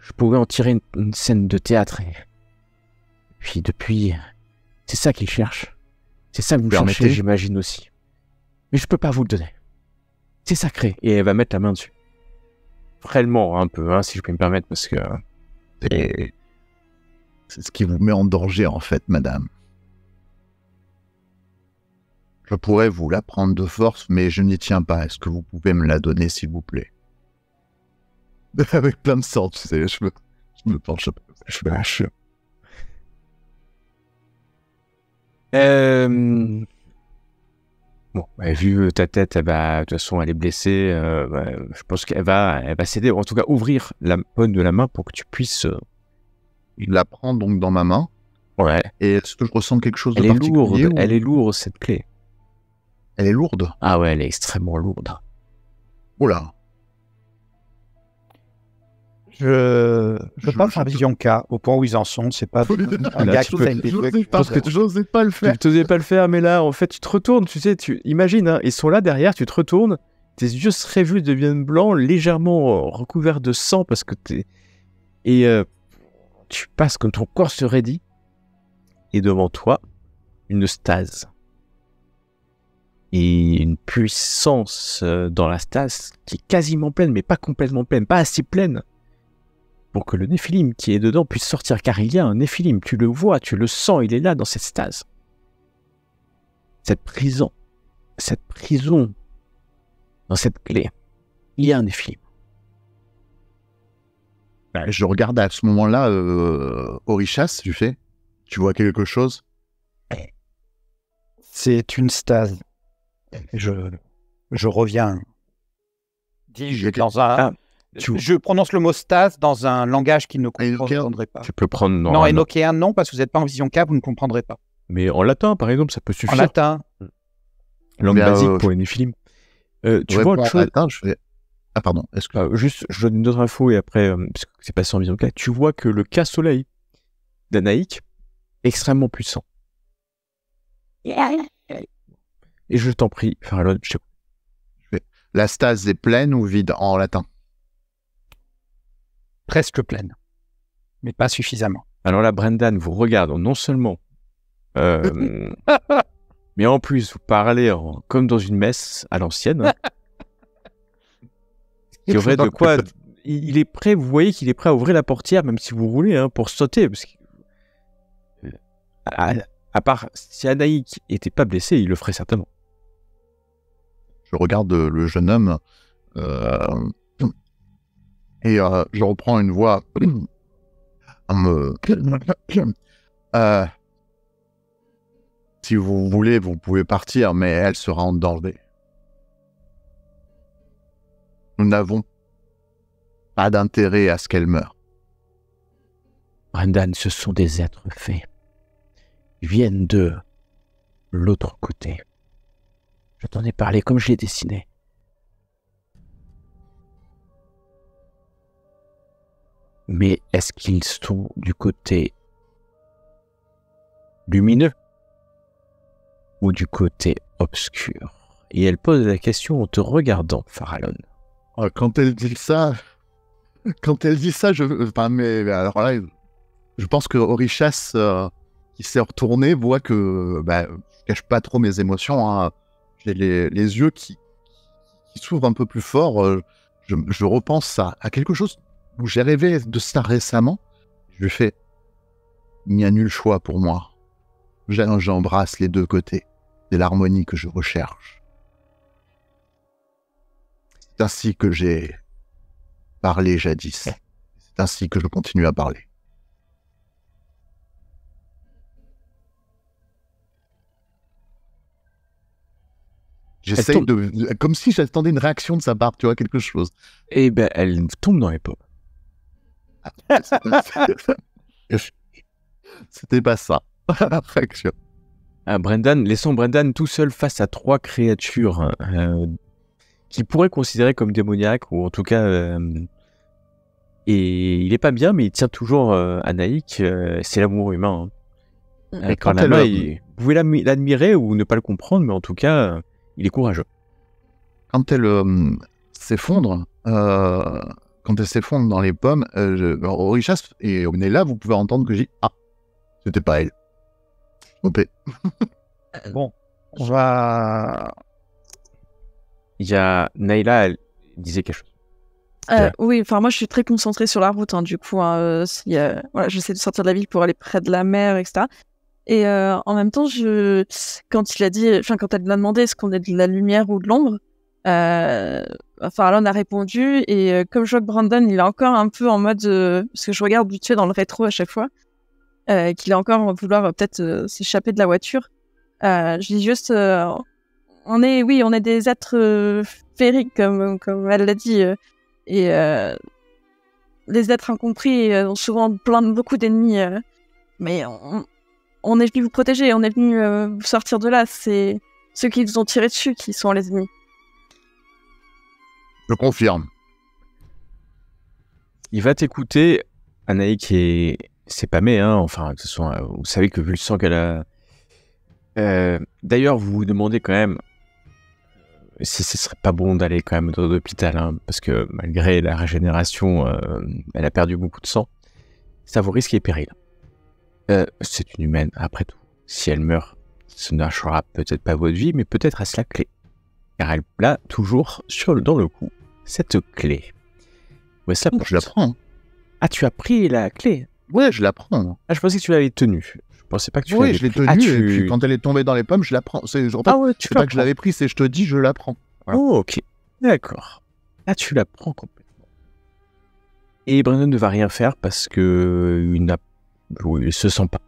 je pouvais en tirer une scène de théâtre. Et puis depuis, c'est ça qu'il cherche. C'est ça que vous cherchez, j'imagine aussi. Mais je peux pas vous le donner. C'est sacré. Et elle va mettre la main dessus. Frêlement, un peu, hein, si je peux me permettre, parce que... C'est ce qui vous met en danger, en fait, madame. Je pourrais vous la prendre de force, mais je n'y tiens pas. Est-ce que vous pouvez me la donner, s'il vous plaît? Avec plein de sang, tu sais, je me penche un peu. Je lâche. Bon, vu ta tête, de toute façon, elle est blessée. Je pense qu'elle va céder, ou en tout cas ouvrir la paume de la main pour que tu puisses. Il la prend donc dans ma main. Ouais. Et est-ce que je ressens quelque chose de Elle est particulier lourde. ou... Elle est lourde, cette clé. Elle est lourde? Ah ouais, elle est extrêmement lourde. Oh là. Je passe un vision K au point où ils en sont. C'est pas un gars qui fait une J'osais pas le faire. Tu n'osais pas le faire, mais là, en fait, tu te retournes, tu sais, imagines, hein, ils sont là derrière, tu te retournes, tes yeux se révulsent, deviennent blancs, légèrement recouverts de sang parce que tu passes comme ton corps se raidit, et devant toi, une stase. Et une puissance dans la stase qui est quasiment pleine, mais pas complètement pleine, pas assez pleine pour que le Néphilim qui est dedans puisse sortir, car il y a un Néphilim, tu le vois, tu le sens, il est là dans cette stase. Cette prison, dans cette clé, il y a un Néphilim. Je regarde à ce moment-là Orichas, tu vois quelque chose? C'est une stase. Je reviens. Dis-je dans un... Je prononce le mot stase dans un langage qui ne comprendrait pas. Tu peux prendre... Non, Enokéen, non, parce que vous n'êtes pas en vision K, vous ne comprendrez pas. Mais en latin, par exemple, ça peut suffire. En latin. Langue basique pour les Néphilim. Tu vois autre chose... latin, je fais... Ah pardon, est-ce que... juste, je donne une autre info et après, parce que c'est passé en vision K, tu vois que le cas-soleil d'Anaïk est extrêmement puissant. Et je t'en prie, Farallon, je sais. La stase est pleine ou vide en latin? Presque pleine, mais pas suffisamment. Alors là, Brendan vous regarde, non seulement, mais en plus, vous parlez comme dans une messe à l'ancienne. Il y aurait de quoi... Il est prêt, vous voyez qu'il est prêt à ouvrir la portière, même si vous roulez, hein, pour sauter. Parce que... à part, si Anaïk n'était pas blessé, il le ferait certainement. Je regarde le jeune homme et je reprends une voix si vous voulez, vous pouvez partir, mais elle sera en danger. Nous Nous n'avons pas d'intérêt à ce qu'elle meure. Brendan, ce sont des êtres faits. Ils viennent de l'autre côté. Je t'en ai parlé comme je l'ai dessiné. Mais est-ce qu'ils sont du côté lumineux ou du côté obscur? Et elle pose la question en te regardant, Farallon. Quand elle dit ça, mais alors là, je pense que Orishas, qui s'est retourné, voit que je cache pas trop mes émotions. Hein. J'ai les yeux qui s'ouvrent un peu plus fort. Je repense à quelque chose où j'ai rêvé de ça récemment. Je lui fais, il n'y a nul choix pour moi. J'embrasse les deux côtés. C'est l'harmonie que je recherche. C'est ainsi que j'ai parlé jadis. C'est ainsi que je continue à parler. J'essaye comme si j'attendais une réaction de sa part, tu vois, quelque chose. Et ben, elle tombe dans les pommes. C'était pas ça, la réaction. Laissons Brendan tout seul face à 3 créatures qu'il pourrait considérer comme démoniaques, ou en tout cas... et il est pas bien, mais il tient toujours Anaïk. C'est l'amour humain. Hein. Et quand vous pouvez l'admirer ou ne pas le comprendre, mais en tout cas, il est courageux. Quand elle s'effondre, dans les pommes, Orishas et Omnella, vous pouvez entendre que j'ai « Ah, c'était pas elle. » Ok. Bon, on va... Il y a Naïla, elle disait quelque chose. Oui, enfin moi je suis très concentrée sur la route, hein, du coup, voilà, j'essaie de sortir de la ville pour aller près de la mer, etc. Et en même temps, quand elle m'a demandé est-ce qu'on est de la lumière ou de l'ombre, Farallon a répondu, et comme je vois que Brandon, il est encore un peu en mode, parce que je regarde vite fait dans le rétro à chaque fois, qu'il est encore vouloir peut-être s'échapper de la voiture. Je dis juste, on est des êtres féeriques, comme elle l'a dit, et les êtres incompris ont souvent beaucoup d'ennemis, mais on est venu vous protéger, on est venu vous sortir de là. C'est ceux qui vous ont tiré dessus qui sont les ennemis. Je confirme. Il va t'écouter, Anaïk, et c'est pas mais, hein. Enfin, de toute façon, vous savez que vu le sang qu'elle a... D'ailleurs, vous vous demandez quand même si ce serait pas bon d'aller quand même dans l'hôpital, hein, parce que malgré la régénération, elle a perdu beaucoup de sang. Ça vous risque et péril. C'est une humaine, après tout. Si elle meurt, ce n'achèvera peut-être pas votre vie, mais peut-être est-ce la clé. Car elle l'a toujours dans le cou, cette clé. Ouais, ça, je la prends. Ah, tu as pris la clé? Ouais, je la prends. Ah, je pensais que tu l'avais tenue. Je pensais pas que tu l'avais pris. Oui, je l'ai tenue, et puis quand elle est tombée dans les pommes, je la prends. C'est pas que je l'avais pris, c'est je te dis, je la prends. Voilà. Oh, ok. D'accord. Là, tu la prends complètement. Et Brandon ne va rien faire parce que il se sent pas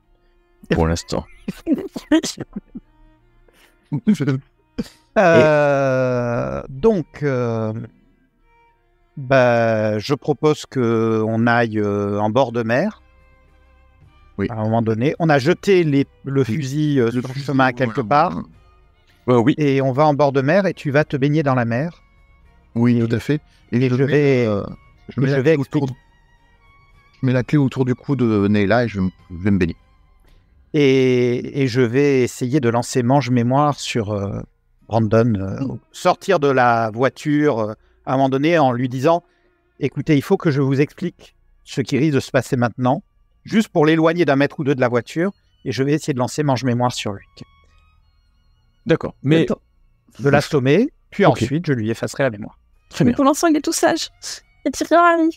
pour l'instant. Donc, je propose qu'on aille en bord de mer. Oui. À un moment donné, on a jeté le fusil sur le chemin quelque part. Oui. Et on va en bord de mer et tu vas te baigner dans la mer. Oui, tout à fait. Et je mets la clé autour du cou de Naïla et je vais me baigner. Et je vais essayer de lancer mange-mémoire sur Brandon, sortir de la voiture à un moment donné en lui disant « Écoutez, il faut que je vous explique ce qui risque de se passer maintenant, juste pour l'éloigner d'un mètre ou deux de la voiture, et je vais essayer de lancer mange-mémoire sur lui. » D'accord, mais... De l'assommer, puis Okay. ensuite je lui effacerai la mémoire. Très Mais bien. pour l'instant, il est tout sage. Il dit rien.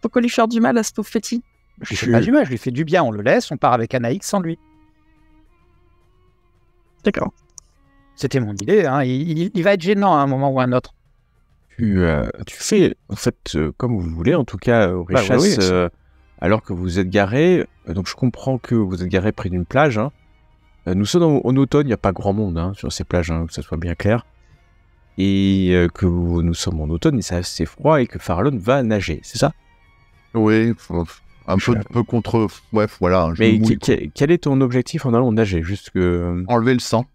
Faut qu'on lui faire du mal à ce pauvre petit. Je lui fais pas du mal, je lui fais du bien, on le laisse, on part avec Anaïk sans lui. D'accord. C'était mon idée, hein. Il va être gênant à un moment ou à un autre. Tu fais, en fait, comme vous voulez, en tout cas, au Bah, Richas, oui. alors que vous êtes garé, donc je comprends que vous êtes garé près d'une plage, hein. Nous sommes en automne, il n'y a pas grand monde, hein, sur ces plages, hein, que ça soit bien clair. et que nous sommes en automne et c'est assez froid et que Farallon va nager, c'est ça? Oui, un peu contre... Bref, voilà. Je Mais me mouille, quoi. quel est ton objectif en allant nager? Juste que... Enlever le sang.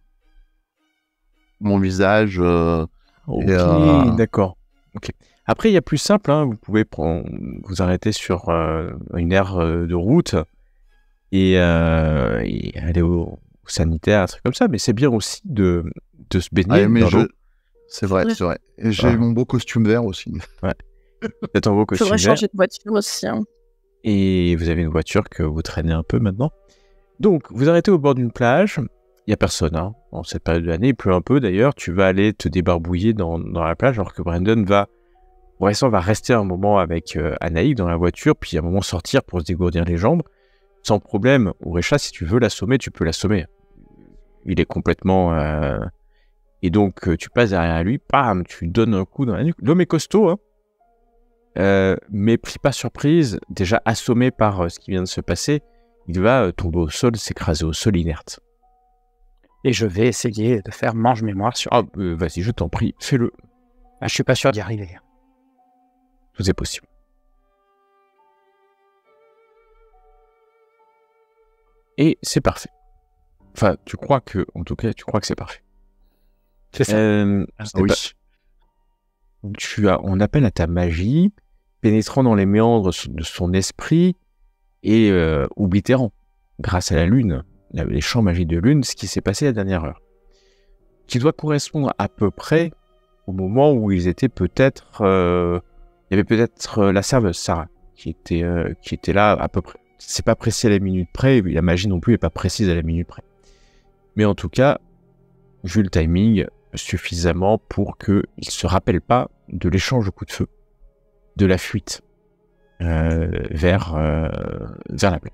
Mon visage... Ok, Et, d'accord. Ok. Après, il y a plus simple, hein, vous pouvez vous arrêter sur une aire de route et aller au sanitaire, un truc comme ça, mais c'est bien aussi de se baigner mais dans l'eau. c'est vrai, c'est vrai. Et j'ai mon beau costume vert aussi. Peut-être en beau costume Faudrait vert. changer de voiture aussi. Hein. Et vous avez une voiture que vous traînez un peu maintenant. Donc, vous arrêtez au bord d'une plage. Il n'y a personne, hein, en cette période de l'année. Il pleut un peu d'ailleurs. Tu vas aller te débarbouiller dans la plage, alors que Brandon va, pour l'instant, va rester un moment avec Anaïk dans la voiture, puis à un moment sortir pour se dégourdir les jambes. Sans problème, Orecha, si tu veux l'assommer, tu peux l'assommer. Il est complètement... Et donc, tu passes derrière lui, bam, tu donnes un coup dans la nuque. L'homme est costaud, hein. Mais pris pas surprise, déjà assommé par ce qui vient de se passer, il va tomber au sol, s'écraser au sol inerte. Et je vais essayer de faire mange-mémoire sur... Ah, vas-y, je t'en prie, fais-le. Ah, je suis pas sûr d'y arriver. Tout est possible. Et c'est parfait. Enfin, en tout cas, tu crois que c'est parfait. C'est ça. Oui. On appelle à ta magie, pénétrant dans les méandres de son esprit et oblitérant, grâce à la lune, les champs magiques de lune, ce qui s'est passé la dernière heure. Qui doit correspondre à peu près au moment où ils étaient peut-être... il y avait peut-être la serveuse, Sarah, qui était là à peu près. C'est pas précis à la minute près, et la magie non plus n'est pas précise à la minute près. Mais en tout cas, vu le timing, suffisamment pour qu'il ne se rappelle pas de l'échange de coups de feu, de la fuite vers la plage.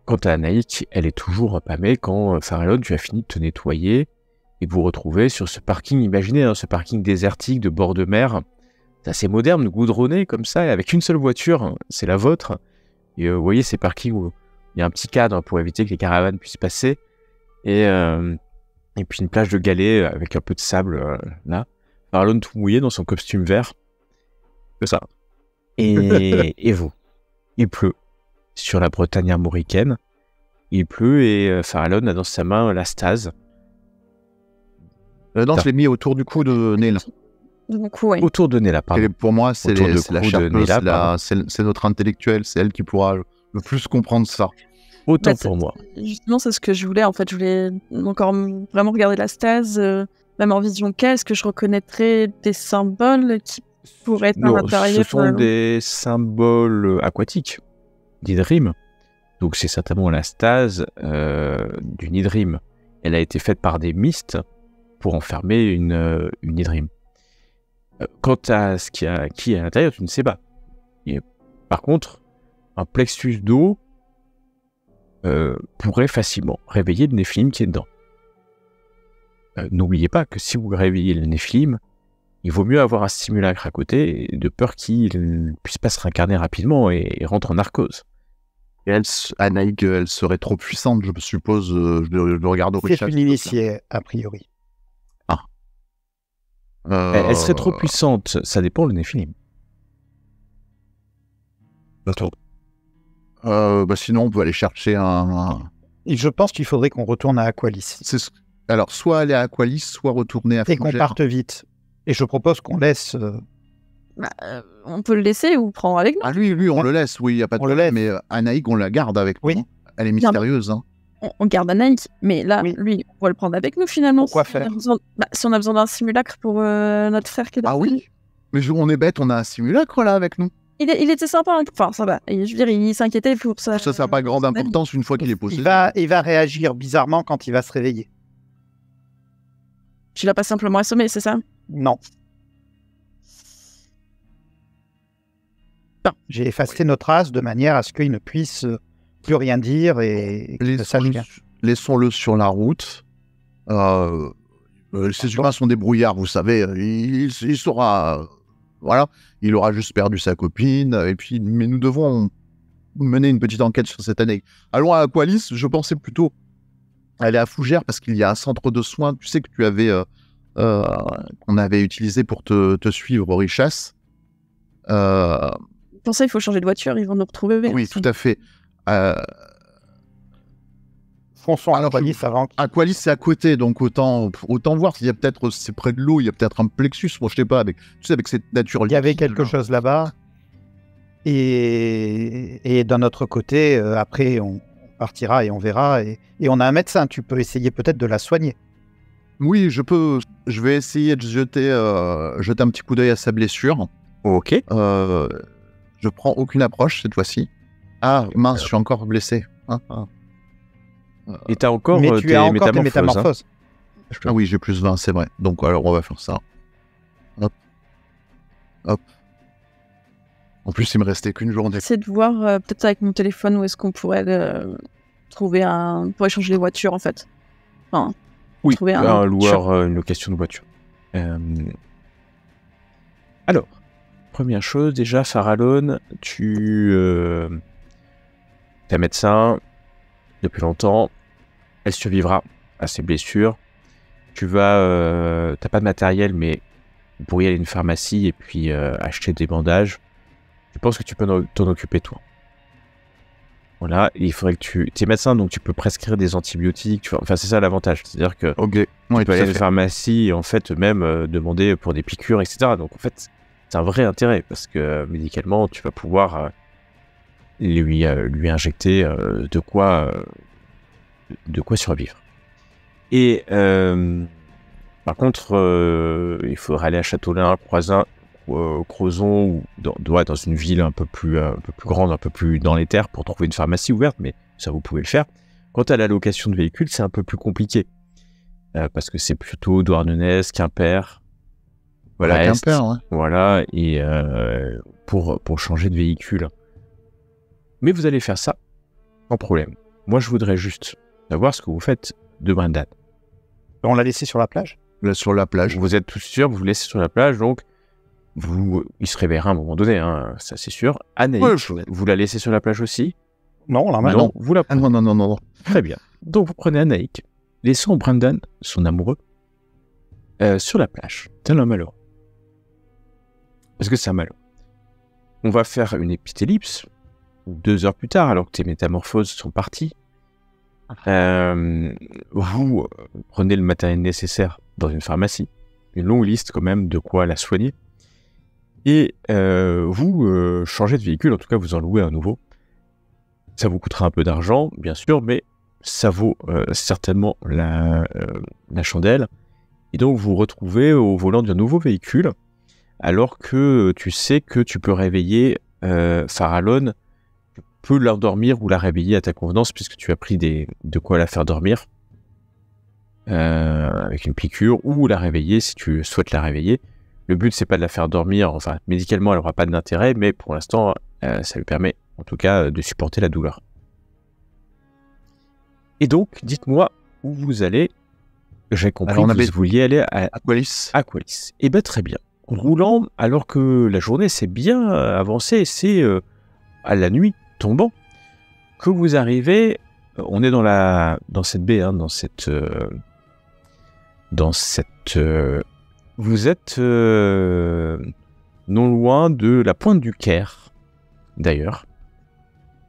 Quant à Anaïk, elle est toujours pâmée quand Farallon, tu as fini de te nettoyer et vous retrouvez sur ce parking, imaginez, hein, ce parking désertique de bord de mer. C'est assez moderne, goudronné comme ça, et avec une seule voiture, hein, c'est la vôtre. Et vous voyez ces parkings où il y a un petit cadre pour éviter que les caravanes puissent passer. Et puis une plage de galets avec un peu de sable là. Farallon tout mouillé dans son costume vert. C'est ça. Et vous. Il pleut sur la Bretagne armoricaine. Il pleut et Farallon a dans sa main la stase. Non, je l'ai mis autour du cou de Néla. Donc, ouais. Autour de Néla, pardon. Pour moi, c'est Autour de la cou de chercheuse, Néla, c'est notre intellectuelle, c'est elle qui pourra le plus comprendre ça. Autant Bah, pour moi. Justement, c'est ce que je voulais. En fait, je voulais encore vraiment regarder la stase, même en vision K. Est-ce que je reconnaîtrais des symboles qui pourraient être à Non, l'intérieur ce sont des symboles aquatiques d'Idrim. Donc c'est certainement la stase d'une Idrim. Elle a été faite par des mystes pour enfermer une Idrim. Quant à ce qui est à l'intérieur, tu ne sais pas. Par contre, un plexus d'eau pourrait facilement réveiller le Néphilim qui est dedans. N'oubliez pas que si vous réveillez le Néphilim, il vaut mieux avoir un simulacre à côté, de peur qu'il ne puisse pas se réincarner rapidement et rentre en narcose. Et Anaïk, elle serait trop puissante, je suppose. Je le regarde au C'est une initiée, a priori. Elle serait trop puissante, ça dépend le Néphilim. Sinon, on peut aller chercher un... Et je pense qu'il faudrait qu'on retourne à Aqualis. Alors, soit aller à Aqualis, soit retourner à Et qu'on Fougère. parte vite. Et je propose qu'on laisse... on peut le laisser ou prendre avec nous. Ah, lui, on le laisse, oui, il n'y a pas de On le problème. Mais Anaïk, on la garde avec Oui. nous. Elle est mystérieuse. Hein. On garde Anaïk, mais là, Oui. lui, on va le prendre avec nous finalement. Pourquoi Si on a faire besoin- si on a besoin d'un simulacre pour notre frère qui est Ah oui. Mais on est bête, on a un simulacre là avec nous. Il était sympa, hein. Enfin, ça va. Et je veux dire, il s'inquiétait pour ça. Ça n'a pas grande importance une fois qu'il est possédé. Il va réagir bizarrement quand il va se réveiller. Tu l'as pas simplement assommé, c'est ça? Non. Non. J'ai effacé notre race de manière à ce qu'il ne puisse plus rien dire et qu'il ne sache rien. Laissons-le sur la route. Ces humains sont des brouillards, vous savez. Il saura... voilà. Il aura juste perdu sa copine. Mais nous devons mener une petite enquête sur cette année. Allons à Aqualis. Je pensais plutôt aller à Fougères parce qu'il y a un centre de soins. Tu sais que tu avais qu'on avait utilisé pour te suivre, Orichas. Pour ça, il faut changer de voiture, ils vont nous retrouver. Oui, tout à fait. Fonçons à Alors, Aqualis avant. Aqualis, c'est à côté, donc autant voir s'il y a peut-être, c'est près de l'eau, il y a peut-être un plexus, moi je sais pas, avec cette nature. Il y avait liquide, quelque chose là-bas. Et d'un autre côté, après, on partira et on verra. Et on a un médecin, tu peux essayer peut-être de la soigner. Oui, je vais essayer de jeter un petit coup d'œil à sa blessure. Ok. Je prends aucune approche cette fois-ci. Ah, mince, je suis encore blessé. Et t'as encore Mais tu tes as encore tes métamorphoses. métamorphoses. Ah oui, j'ai plus 20, c'est vrai. Donc alors, on va faire ça. Hop. Hop. En plus, il me restait qu'une journée. J'essaie de voir, peut-être avec mon téléphone, où est-ce qu'on pourrait trouver pour échanger les voitures, en fait. Enfin, Oui, trouver un loueur, une location de voiture. Alors, première chose, déjà, Farallone, t'es médecin depuis longtemps, elle survivra à ses blessures. T'as pas de matériel, mais vous pourriez aller à une pharmacie et puis acheter des bandages. Je pense que tu peux t'en occuper toi. Voilà, et il faudrait que t'es médecin, donc tu peux prescrire des antibiotiques. Enfin, c'est ça l'avantage, c'est-à-dire que Ok. tu Oui, peux aller à une pharmacie et en fait même demander pour des piqûres, etc. Donc en fait, c'est un vrai intérêt parce que médicalement, tu vas pouvoir lui injecter de quoi survivre. Et par contre, il faudrait aller à Châteaulin, Crozon ou dans une ville un peu plus grande, un peu plus dans les terres pour trouver une pharmacie ouverte, mais ça vous pouvez le faire. Quant à la location de véhicules, c'est un peu plus compliqué parce que c'est plutôt Douarnenez, Quimper, voilà, Quimper, ouais. voilà, et pour changer de véhicule. Mais vous allez faire ça sans problème. Moi, je voudrais juste savoir ce que vous faites de Brendan. On l'a laissé sur la plage. Là, sur la plage. Vous êtes tous sûrs, vous vous laissez sur la plage, donc il se réveillera à un moment donné, hein, ça c'est sûr. Anaïs, vous la laissez sur la plage aussi? Non, on la Non, vous la Ah non. Très bien. Donc vous prenez Anaïk, laissant Brendan, son amoureux, sur la plage, tel un malheureux. Parce que c'est un malheureux. On va faire une petite ellipse, 2 heures plus tard, alors que tes métamorphoses sont parties. Vous prenez le matériel nécessaire dans une pharmacie, une longue liste quand même de quoi la soigner, et vous changez de véhicule, en tout cas vous en louez un nouveau. Ça vous coûtera un peu d'argent, bien sûr, mais ça vaut certainement la chandelle. Et donc vous vous retrouvez au volant d'un nouveau véhicule, alors que tu sais que tu peux réveiller Farallone, tu peux l'endormir ou la réveiller à ta convenance, puisque tu as pris de quoi la faire dormir, avec une piqûre, ou la réveiller si tu souhaites la réveiller. Le but, c'est pas de la faire dormir, enfin, médicalement, elle n'aura pas d'intérêt, mais pour l'instant, ça lui permet, en tout cas, de supporter la douleur. Et donc, dites-moi où vous allez. J'ai compris que vous vouliez aller à Aqualis. Aqualis. Eh bien, très bien. Roulant, alors que la journée s'est bien avancée, c'est à la nuit tombant que vous arrivez. On est dans cette baie, hein, vous êtes non loin de la pointe du Caire, d'ailleurs.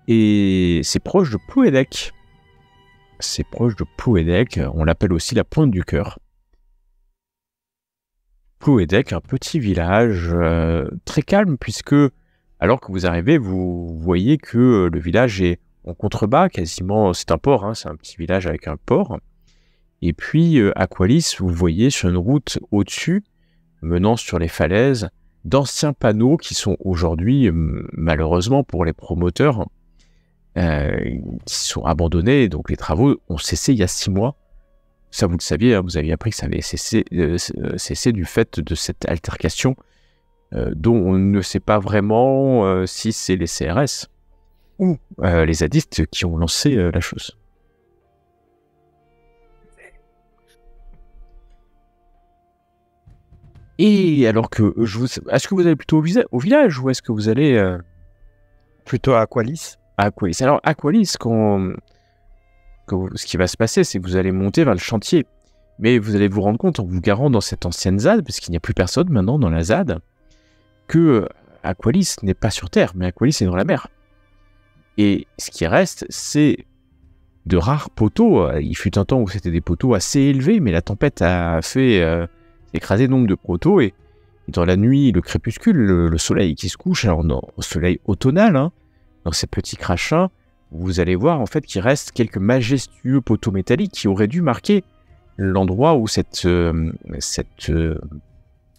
Et c'est proche de Plouédec. On l'appelle aussi la pointe du cœur. Plouédec, un petit village très calme, puisque, alors que vous arrivez, vous voyez que le village est en contrebas, quasiment, c'est un port, hein, c'est un petit village avec un port. Et puis, Aqualis, vous voyez sur une route au-dessus, menant sur les falaises, d'anciens panneaux qui sont aujourd'hui, malheureusement pour les promoteurs, qui sont abandonnés. Donc les travaux ont cessé il y a 6 mois. Ça, vous le saviez, hein, vous aviez appris que ça avait cessé du fait de cette altercation dont on ne sait pas vraiment si c'est les CRS ou les zadistes qui ont lancé la chose. Et alors que est-ce que vous allez plutôt au village ou est-ce que vous allez plutôt à Aqualis? À Aqualis. Alors Aqualis, ce qui va se passer, c'est que vous allez monter vers le chantier. Mais vous allez vous rendre compte en vous garant dans cette ancienne ZAD, parce qu'il n'y a plus personne maintenant dans la ZAD, que Aqualis n'est pas sur Terre, mais Aqualis est dans la mer. Et ce qui reste, c'est de rares poteaux. Il fut un temps où c'était des poteaux assez élevés, mais la tempête a fait écraser nombre de poteaux. Et dans la nuit, le crépuscule, le soleil qui se couche, alors au soleil automnal, hein, dans ces petits crachins, vous allez voir en fait qu'il reste quelques majestueux poteaux métalliques qui auraient dû marquer l'endroit où ce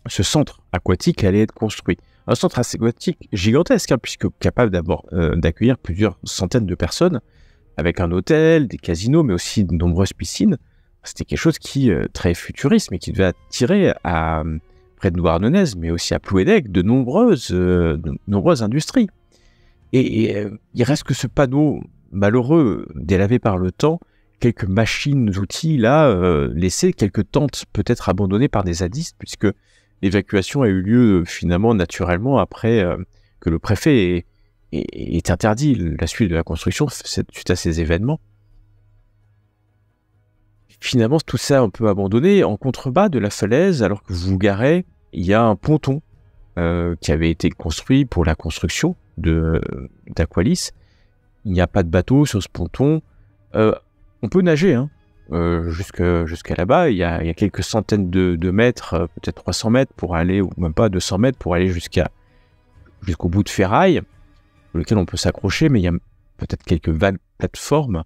centre aquatique allait être construit. Un centre aquatique gigantesque, hein, puisque capable d'abord d'accueillir plusieurs centaines de personnes, avec un hôtel, des casinos, mais aussi de nombreuses piscines. C'était quelque chose qui très futuriste, mais qui devait attirer près de Douarnenez, mais aussi à Plouédec, de nombreuses industries. Et il reste que ce panneau malheureux, délavé par le temps, quelques machines, outils là, laissés, quelques tentes peut-être abandonnées par des zadistes, puisque l'évacuation a eu lieu finalement naturellement après que le préfet ait interdit la suite de la construction suite à ces événements. Finalement, tout ça un peu abandonné. En contrebas de la falaise, alors que vous vous garez, il y a un ponton qui avait été construit pour la construction d'Aqualis. Il n'y a pas de bateau sur ce ponton. On peut nager jusqu'à là-bas. Il y a quelques centaines de mètres, peut-être 300 mètres pour aller, ou même pas 200 mètres pour aller jusqu'au bout de ferraille, sur lequel on peut s'accrocher, mais il y a peut-être quelques vagues plateformes.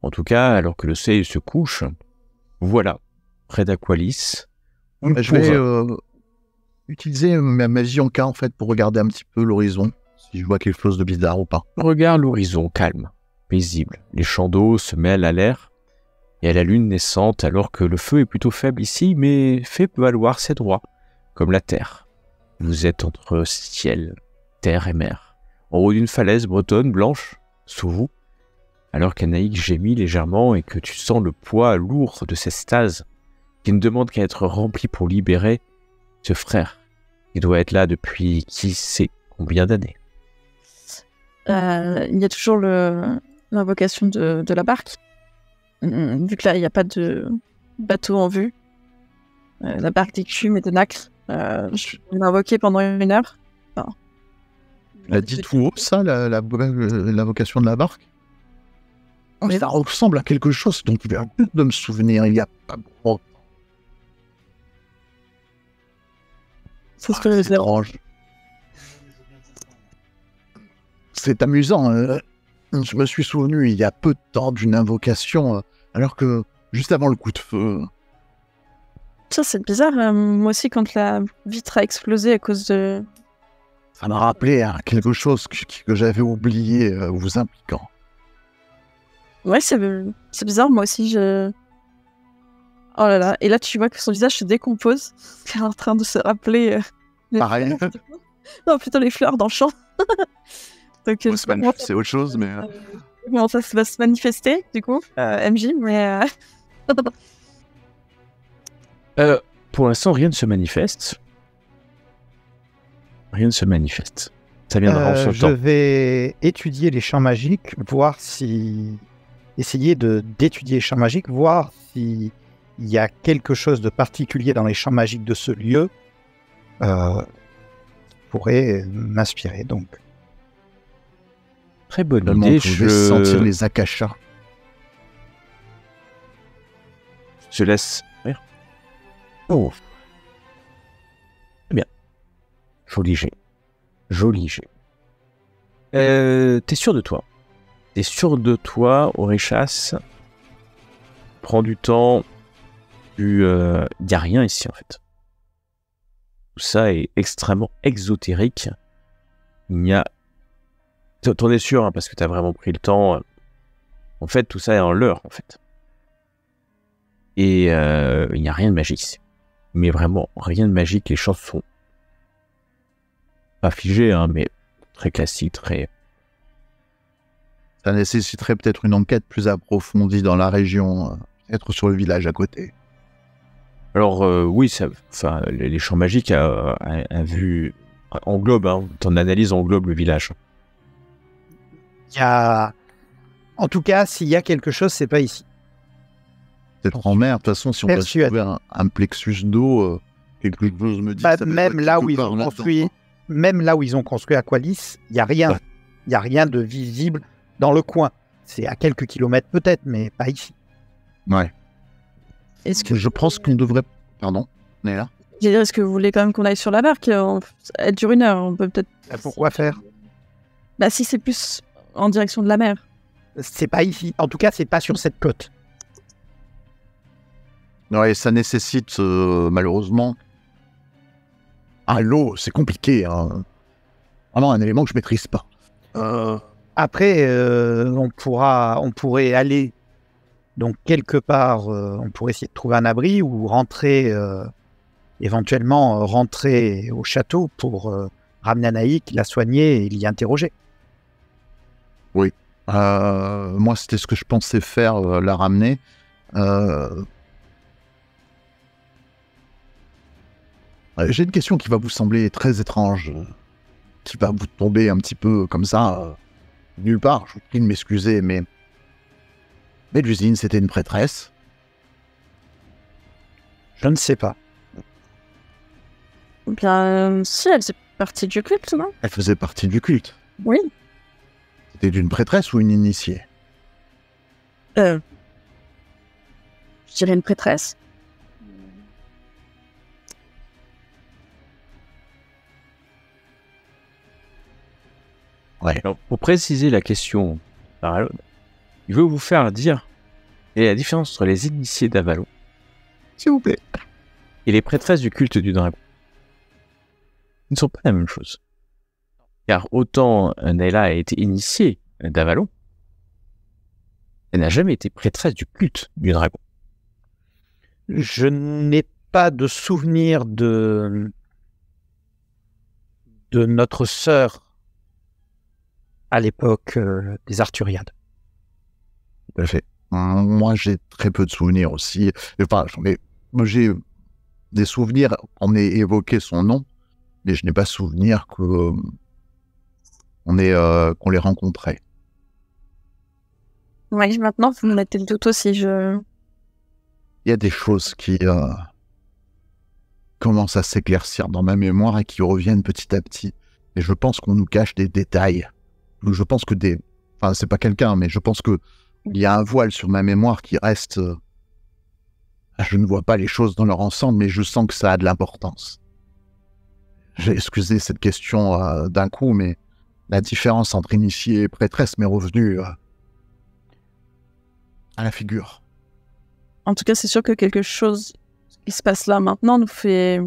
En tout cas, alors que le soleil se couche, voilà, près d'Aqualis. Je vais utiliser ma vision K en fait pour regarder un petit peu l'horizon, si je vois quelque chose de bizarre ou pas. Regarde l'horizon, calme, paisible. Les champs d'eau se mêlent à l'air et à la lune naissante, alors que le feu est plutôt faible ici, mais fait valoir ses droits, comme la terre. Vous êtes entre ciel, terre et mer, en haut d'une falaise bretonne blanche, sous vous, alors qu'Anaïk gémit légèrement et que tu sens le poids lourd de ces stases qui ne demandent qu'à être remplis pour libérer ce frère qui doit être là depuis qui sait combien d'années. Il y a toujours l'invocation de la barque. Vu que là, il n'y a pas de bateau en vue. La barque d'écume et de nacre. Je vais l'invoquer pendant 1 heure. Enfin, Elle a dit tout haut, ça, l'invocation de la barque? Mais ça ressemble à quelque chose dont je viens de me souvenir, il y a pas longtemps. C'est ce que je veux dire. Étrange. C'est amusant. Je me suis souvenu il y a peu de temps d'une invocation, alors que juste avant le coup de feu. Ça, c'est bizarre. Moi aussi, quand la vitre a explosé à cause de... Ça m'a rappelé quelque chose que j'avais oublié vous impliquant. Ouais, c'est bizarre. Moi aussi, je... Oh là là. Et là, tu vois que son visage se décompose. Elle est en train de se rappeler... Pareil. Non, plutôt les fleurs dans le champ. Donc, c'est autre chose, mais... Comment ça va se manifester, du coup, MJ, mais... Pour l'instant, rien ne se manifeste. Rien ne se manifeste. Ça viendra en son Je temps. vais étudier les champs magiques, voir si... Essayer d'étudier les champs magiques, voir s'il y a quelque chose de particulier dans les champs magiques de ce lieu qui pourrait m'inspirer, donc. Très bonne Tellement idée. je vais sentir les akashas. Je laisse rire. Oh. Très bien. Joli jet. Joli jet. T'es sûr de toi? T'es sûr de toi, Orichas? Prends du temps. Il n'y a rien ici, en fait. Tout ça est extrêmement exotérique. Il n'y a... T'en es sûr, hein, parce que t'as vraiment pris le temps. En fait, tout ça est en leurre, en fait. Et il n'y a rien de magique ici. Mais vraiment, rien de magique. Les choses sont pas figées, hein, mais très classiques, très... Ça nécessiterait peut-être une enquête plus approfondie dans la région, peut-être sur le village à côté. Alors oui, les champs magiques englobe, hein, ton analyse englobe le village. Il y a... En tout cas, s'il y a quelque chose, c'est pas ici. Peut-être en mer. De toute façon, si on doit Persuade. trouver un plexus d'eau, quelque chose me dit Bah, que ça peut même être là quelque où ils part ont là-dedans. construit, même là où ils ont construit Aqualis, il y a rien. Ouais. Il y a rien de visible dans le coin. C'est à quelques kilomètres peut-être, mais pas ici. Ouais. Est-ce que Je pense qu'on devrait. Pardon, on est là. est-ce que vous voulez quand même qu'on aille sur la barque? Elle dure 1 heure, on peut peut-être. Pourquoi faire? Bah si c'est plus en direction de la mer. C'est pas ici. En tout cas, c'est pas sur cette côte. Ouais, ça nécessite malheureusement. Ah, l'eau, c'est compliqué. Hein. Vraiment un élément que je maîtrise pas. Après, on pourrait aller donc quelque part. On pourrait essayer de trouver un abri ou rentrer, éventuellement rentrer au château pour ramener Anaïk, la soigner et l'y interroger. Moi, c'était ce que je pensais faire, la ramener. J'ai une question qui va vous sembler très étrange, qui va vous tomber un petit peu comme ça, nulle part. Je vous prie de m'excuser, mais Mélusine, c'était une prêtresse. Je ne sais pas. Bien, si, elle fait partie du culte, non? Elle faisait partie du culte. Oui. C'était une prêtresse ou une initiée? Je dirais une prêtresse. Ouais. Alors, pour préciser la question d'Avalon, il veut vous faire dire quelle est la différence entre les initiés d'Avalon S'il vous plaît. et les prêtresses du culte du dragon. Ils ne sont pas la même chose. Car autant Nayla a été initiée d'Avalon, elle n'a jamais été prêtresse du culte du dragon. Je n'ai pas de souvenir de notre sœur à l'époque des Arthuriades. Tout à fait. Moi, j'ai très peu de souvenirs aussi. Enfin, moi, j'ai des souvenirs, on ait évoqué son nom, mais je n'ai pas souvenir qu'on l'ait rencontré. Oui, maintenant, vous me mettez le doute aussi. Il y a des choses qui commencent à s'éclaircir dans ma mémoire et qui reviennent petit à petit. Et je pense qu'on nous cache des détails. Je pense que Enfin, c'est pas quelqu'un, mais je pense que il y a un voile sur ma mémoire qui reste... Je ne vois pas les choses dans leur ensemble, mais je sens que ça a de l'importance. J'ai excusé cette question d'un coup, mais la différence entre initié et prêtresse m'est revenue à la figure. En tout cas, c'est sûr que quelque chose qui se passe là maintenant nous fait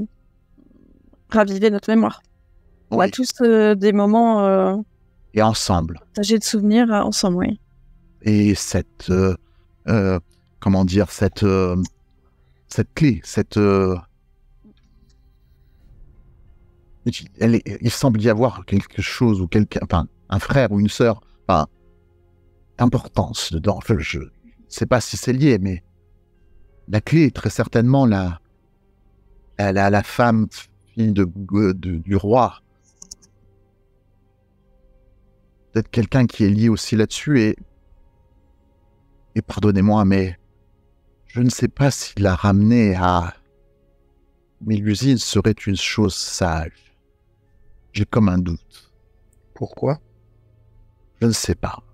raviver notre mémoire. On a Oui. tous des moments Et ensemble. partagés de souvenirs ensemble, oui. Et cette... comment dire, cette clé, il semble y avoir quelque chose ou quelqu'un, enfin, un frère ou une sœur, enfin, importance dedans. Je ne sais pas si c'est lié, mais la clé est très certainement la femme, fille du roi. Peut-être quelqu'un qui est lié aussi là-dessus et pardonnez-moi, mais je ne sais pas si la ramener à Mélusine serait une chose sage. J'ai comme un doute. Pourquoi? Je ne sais pas.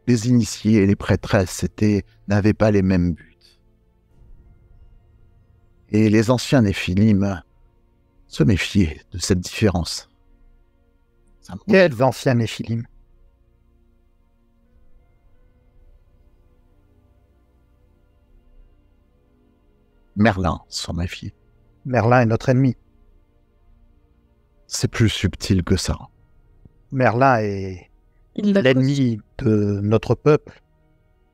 Les initiés et les prêtresses n'avaient pas les mêmes buts. Et les anciens Néphilim se méfiaient de cette différence. Quels anciens Néphilim? Merlin s'en méfiait. Merlin est notre ennemi. C'est plus subtil que ça. Merlin est Il l'a l'ennemi de notre peuple.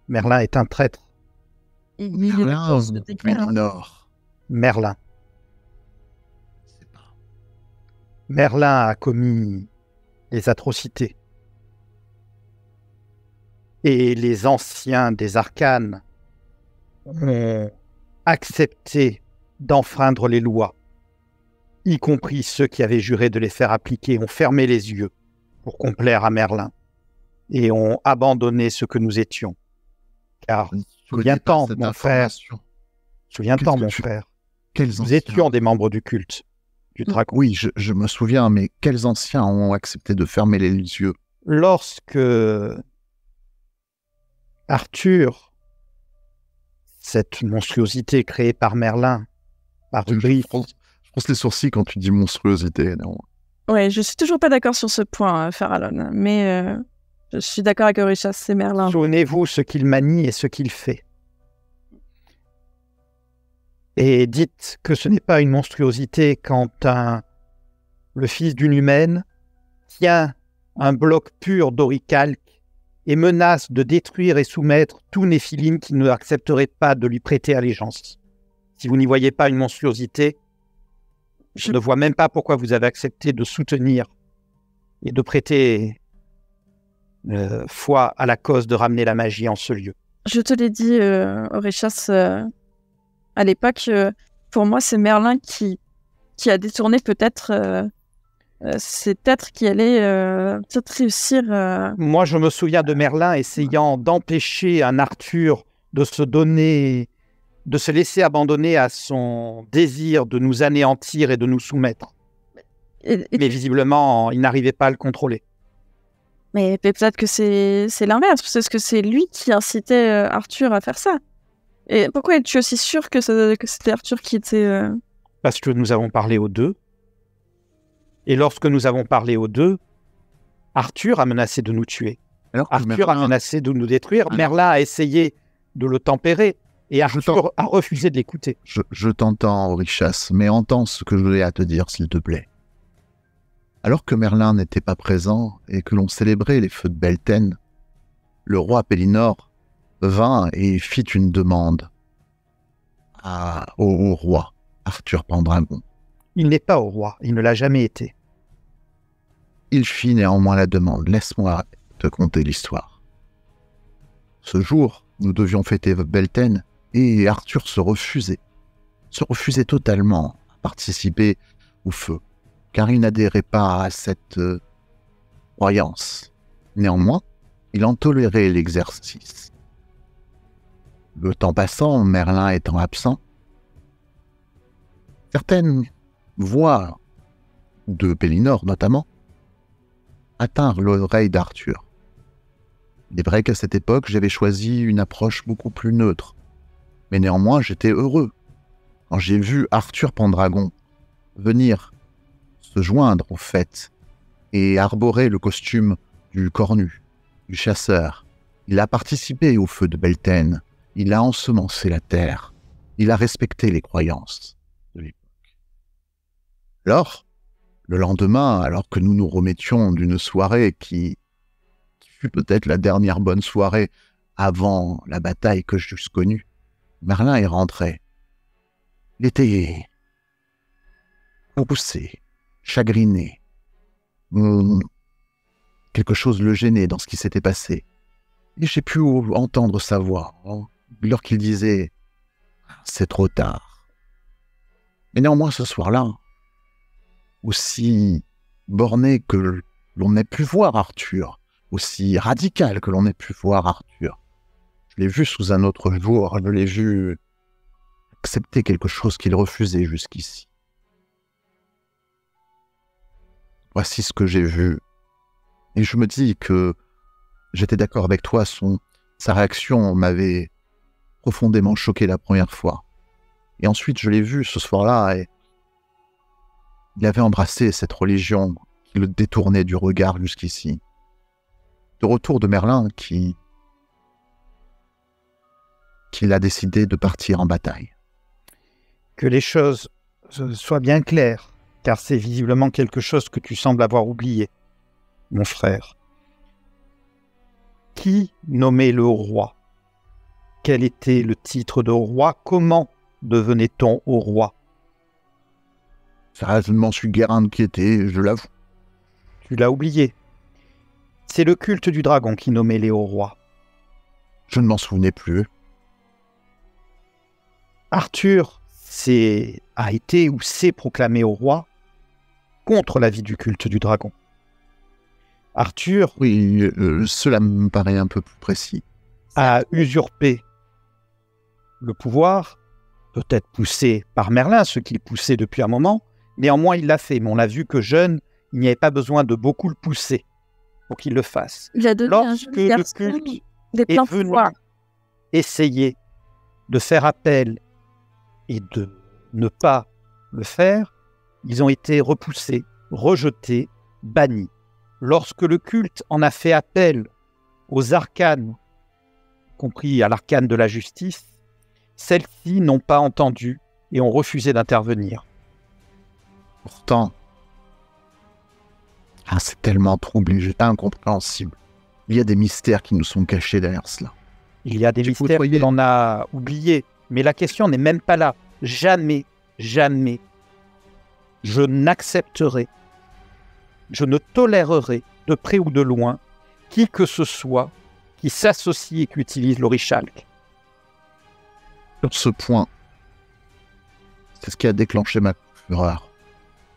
Merlin est un traître. Il Merlin, le déclare. Nord. Merlin. C'est pas. Merlin a commis des atrocités. Et les anciens des arcanes ont accepté d'enfreindre les lois, y compris ceux qui avaient juré de les faire appliquer, ont fermé les yeux pour complaire à Merlin et ont abandonné ce que nous étions. Car Souviens-t'en, cette mon frère. information. Souviens-t'en, Qu'est-ce que mon tu- frère. Quels Nous anciens étions des membres du culte du dragon. Oui, je me souviens, mais quels anciens ont accepté de fermer les yeux? Lorsque Arthur, cette monstruosité créée par Merlin, par Je Ubrife, fronce les sourcils quand tu dis monstruosité. Non. Ouais, je suis toujours pas d'accord sur ce point, Farallon, mais je suis d'accord avec Orishas, c'est Merlin. souvenez-vous ce qu'il manie et ce qu'il fait. Et dites que ce n'est pas une monstruosité quand le fils d'une humaine tient un bloc pur d'oricalque et menace de détruire et soumettre tout Néphilim qui ne accepterait pas de lui prêter allégeance. Si vous n'y voyez pas une monstruosité, je ne vois même pas pourquoi vous avez accepté de soutenir et de prêter foi à la cause de ramener la magie en ce lieu. Je te l'ai dit, Orishas, à l'époque, pour moi, c'est Merlin qui a détourné peut-être cet être qui allait peut-être réussir. Moi, je me souviens de Merlin essayant d'empêcher un Arthur de se laisser abandonner à son désir de nous anéantir et de nous soumettre. Et Mais visiblement, il n'arrivait pas à le contrôler. mais peut-être que c'est l'inverse, parce que c'est lui qui incitait Arthur à faire ça. Et pourquoi es-tu aussi sûr que c'était Arthur qui était... Parce que nous avons parlé aux deux. Et lorsque nous avons parlé aux deux, Arthur a menacé de nous tuer. Alors que Arthur a Merlin- menacé de nous détruire. Alors- Merlin a essayé de le tempérer. Et Arthur a refusé de l'écouter. Je t'entends, Orishas, mais entends ce que j'ai à te dire, s'il te plaît. Alors que Merlin n'était pas présent et que l'on célébrait les feux de Beltane, le roi Pélinor vint et fit une demande au roi Arthur Pendragon. Il n'est pas au roi. Il ne l'a jamais été. Il fit néanmoins la demande. Laisse-moi te conter l'histoire. Ce jour, nous devions fêter Beltane et Arthur se refusait totalement à participer au feu, car il n'adhérait pas à cette croyance. Néanmoins, il en tolérait l'exercice. Le temps passant, Merlin étant absent, certaines voix de Pélinor notamment attinrent l'oreille d'Arthur. Il est vrai qu'à cette époque, j'avais choisi une approche beaucoup plus neutre, mais néanmoins j'étais heureux quand j'ai vu Arthur Pendragon venir se joindre aux fêtes et arborer le costume du cornu, du chasseur. Il a participé au feu de Beltane, il a ensemencé la terre, il a respecté les croyances de l'époque. Alors, le lendemain, alors que nous nous remettions d'une soirée qui fut peut-être la dernière bonne soirée avant la bataille que j'eusse connue, Merlin est rentré. Il était repoussé, chagriné. Quelque chose le gênait dans ce qui s'était passé. Et j'ai pu entendre sa voix, lorsqu'il disait « C'est trop tard ». Mais néanmoins, ce soir-là, aussi borné que l'on ait pu voir Arthur, aussi radical que l'on ait pu voir Arthur, je l'ai vu sous un autre jour, je l'ai vu accepter quelque chose qu'il refusait jusqu'ici. Voici ce que j'ai vu. Et je me dis que j'étais d'accord avec toi, sa réaction m'avait profondément choqué la première fois. Et ensuite, je l'ai vu ce soir-là, et il avait embrassé cette religion qui le détournait du regard jusqu'ici. De retour de Merlin qu'il a décidé de partir en bataille. Que les choses soient bien claires, car c'est visiblement quelque chose que tu sembles avoir oublié, mon frère. Qui nommait le roi? Quel était le titre de roi? Comment devenait-on au roi? Ça, je ne m'en suis guère inquiété, je l'avoue. Tu l'as oublié. C'est le culte du dragon qui nommait les hauts rois. Je ne m'en souvenais plus. Arthur a été ou s'est proclamé au roi contre l'avis du culte du dragon. Arthur Oui, cela me paraît un peu plus précis. a usurpé le pouvoir, peut-être poussé par Merlin, ce qu'il poussait depuis un moment. Néanmoins, il l'a fait. Mais on a vu que jeune, il n'y avait pas besoin de beaucoup le pousser pour qu'il le fasse. Il a donné un Lorsque jeune le garçon culte des est pleins venu pouvoirs. essayer de faire appel et de ne pas le faire, ils ont été repoussés, rejetés, bannis. Lorsque le culte en a fait appel aux arcanes, compris à l'arcane de la justice, celles-ci n'ont pas entendu et ont refusé d'intervenir. Pourtant, c'est tellement troublé, incompréhensible. Il y a des mystères qui nous sont cachés derrière cela. Il y a des Tu mystères côtoyais- que l'on a oubliés, mais la question n'est même pas là. Jamais, jamais, je n'accepterai, je ne tolérerai, de près ou de loin, qui que ce soit qui s'associe et qui utilise l'orichalque. Sur ce point, c'est ce qui a déclenché ma fureur.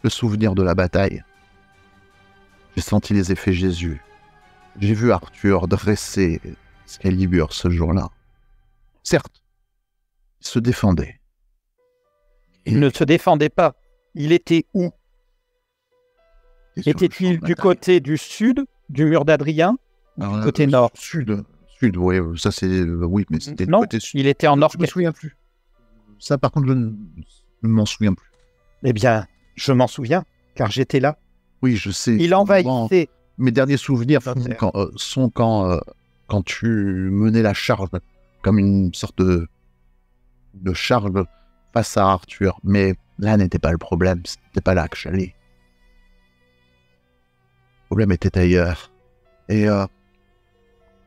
Le souvenir de la bataille. J'ai senti les effets Jésus. J'ai vu Arthur dresser Excalibur ce jour-là. Certes, il se défendait. Il ne se défendait pas. Il était où? Et sur le champ Était-il de du bataille. côté du sud, du mur d'Adrien, Alors là, côté nord? Sud, oui, ça c'est... oui, mais c'était le Non, côté sud. il était en Je me orchestre. souviens plus. Ça, par contre, je ne m'en souviens plus. Eh bien, je m'en souviens, car j'étais là. Oui, je sais. Il Moi, envahissait. mes derniers souvenirs Sincère. sont quand tu menais la charge, comme une sorte de charge face à Arthur. Mais là n'était pas le problème, c'était pas là que j'allais. Le problème était ailleurs. Et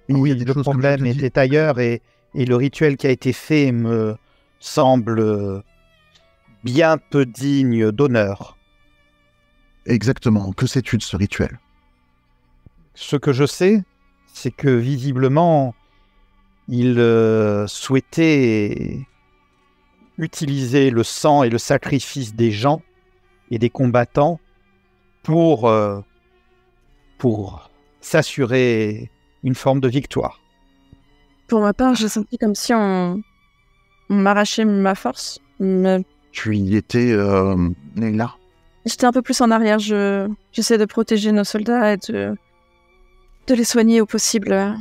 Oui, il y a des le choses, comme problème je te dis. était ailleurs et le rituel qui a été fait me semble bien peu digne d'honneur. Exactement. Que sais-tu de ce rituel? Ce que je sais, c'est que visiblement, il souhaitait utiliser le sang et le sacrifice des gens et des combattants pour s'assurer une forme de victoire. Pour ma part, j'ai senti comme si on m'arrachait ma force. Mais Tu y étais, Leila? j'étais un peu plus en arrière. J'essaie de protéger nos soldats et de les soigner au possible.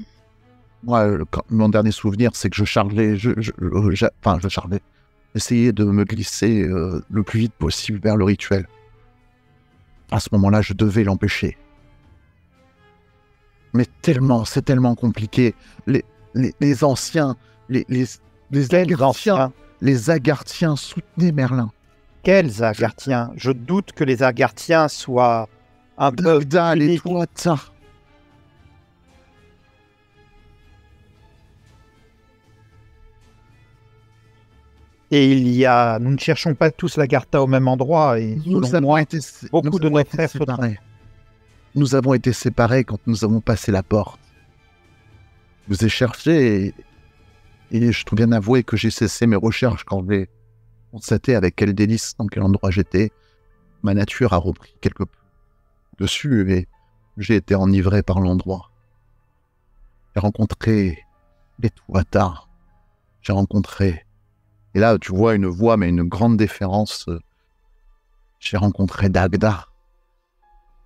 Moi, mon dernier souvenir, c'est que je chargeais, je chargeais. J'essayais de me glisser le plus vite possible vers le rituel. À ce moment-là, je devais l'empêcher. Mais c'est tellement compliqué. Les anciens, les Agarthiens, les Agarthiens soutenaient Merlin. Quels Agarthiens? Je doute que les Agarthiens soient un peu Dagdal et uniques. Tuatha. Et nous ne cherchons pas tous l'Agartha au même endroit. Et Nous selon avons moi, été beaucoup de nous avons nos été frères se séparés. Nous avons été séparés quand nous avons passé la porte. Je vous ai cherché et je dois bien avouer que j'ai cessé mes recherches quand j'ai constaté avec quel délice dans quel endroit j'étais. Ma nature a repris quelque peu dessus et j'ai été enivré par l'endroit. J'ai rencontré les Tuatha. J'ai rencontré... Et là, tu vois une voix, mais une grande déférence. J'ai rencontré Dagda.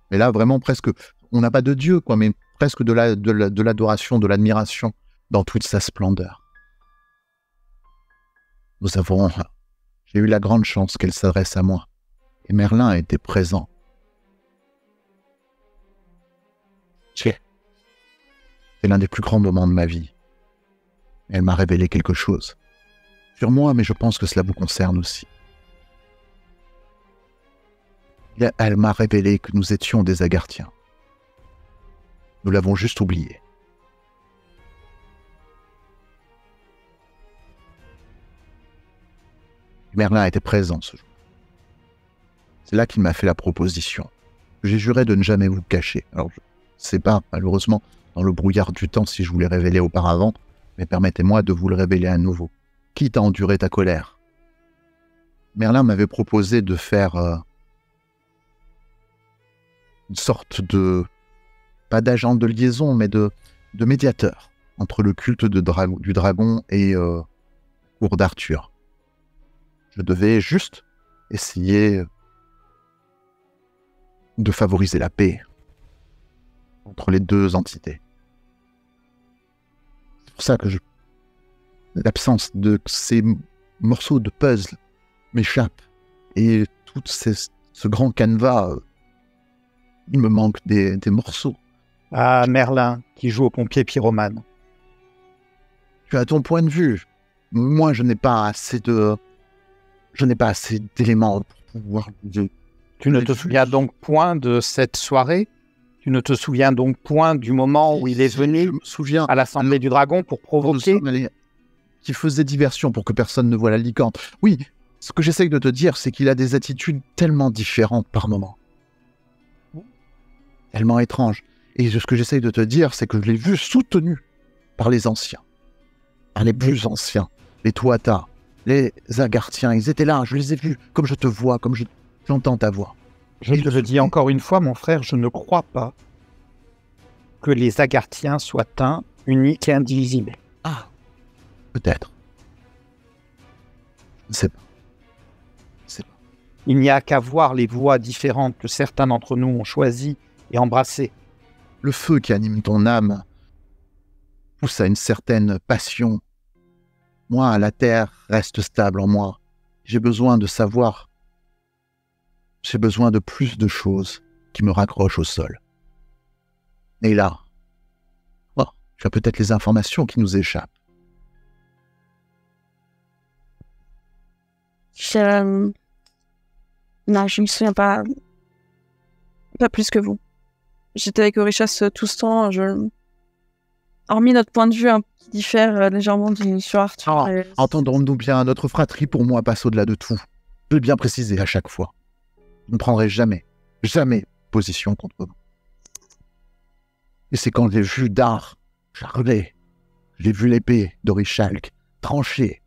Mais là, vraiment, presque, on n'a pas de Dieu, quoi, mais presque de l'adoration, de l'admiration dans toute sa splendeur. J'ai eu la grande chance qu'elle s'adresse à moi. Et Merlin était présent. C'est l'un des plus grands moments de ma vie. Elle m'a révélé quelque chose. Sur moi, mais je pense que cela vous concerne aussi. Elle m'a révélé que nous étions des Agarthiens. Nous l'avons juste oublié. Merlin était présent ce jour. C'est là qu'il m'a fait la proposition. J'ai juré de ne jamais vous le cacher. Alors, je ne sais pas, malheureusement, dans le brouillard du temps, si je vous l'ai révélé auparavant, mais permettez-moi de vous le révéler à nouveau. Quitte à endurer ta colère. Merlin m'avait proposé de faire une sorte de, pas d'agent de liaison, mais de médiateur entre le culte du dragon et cour d'Arthur. Je devais juste essayer de favoriser la paix entre les deux entités. C'est pour ça que l'absence de ces morceaux de puzzle m'échappe. Et tout ce grand canevas, il me manque des morceaux. Ah, Merlin, qui joue au pompier pyromane. Tu as ton point de vue. Moi, je n'ai pas assez d'éléments pour pouvoir... Tu ne te souviens donc point de cette soirée? Tu ne te souviens donc point du moment où il est venu Je me souviens à l'Assemblée du Dragon pour provoquer? qui faisait diversion pour que personne ne voie la licorne. Oui, ce que j'essaye de te dire, c'est qu'il a des attitudes tellement différentes par moment. Tellement étranges. Et ce que j'essaye de te dire, c'est que je l'ai vu soutenu par les anciens. Par les plus anciens. Les Tuatha, les Agarthiens, ils étaient là, je les ai vus, comme je te vois, comme j'entends ta voix. Je te le dis encore une fois, mon frère, je ne crois pas que les Agarthiens soient un, unique et indivisible. Ah, peut-être. Je ne sais pas. Il n'y a qu'à voir les voies différentes que certains d'entre nous ont choisies et embrassées. Le feu qui anime ton âme pousse à une certaine passion. Moi, la terre reste stable en moi. J'ai besoin de savoir. J'ai besoin de plus de choses qui me raccrochent au sol. Et là, tu as peut-être les informations qui nous échappent. Non, je me souviens pas plus que vous. J'étais avec Orichas tout ce temps. Hormis notre point de vue qui diffère légèrement sur Arthur. Entendons-nous bien, notre fratrie pour moi passe au-delà de tout. Je l'ai bien précisé à chaque fois. Je ne prendrai jamais position contre vous. Et c'est quand j'ai vu Dar charler, j'ai vu l'épée d'Orichalque trancher,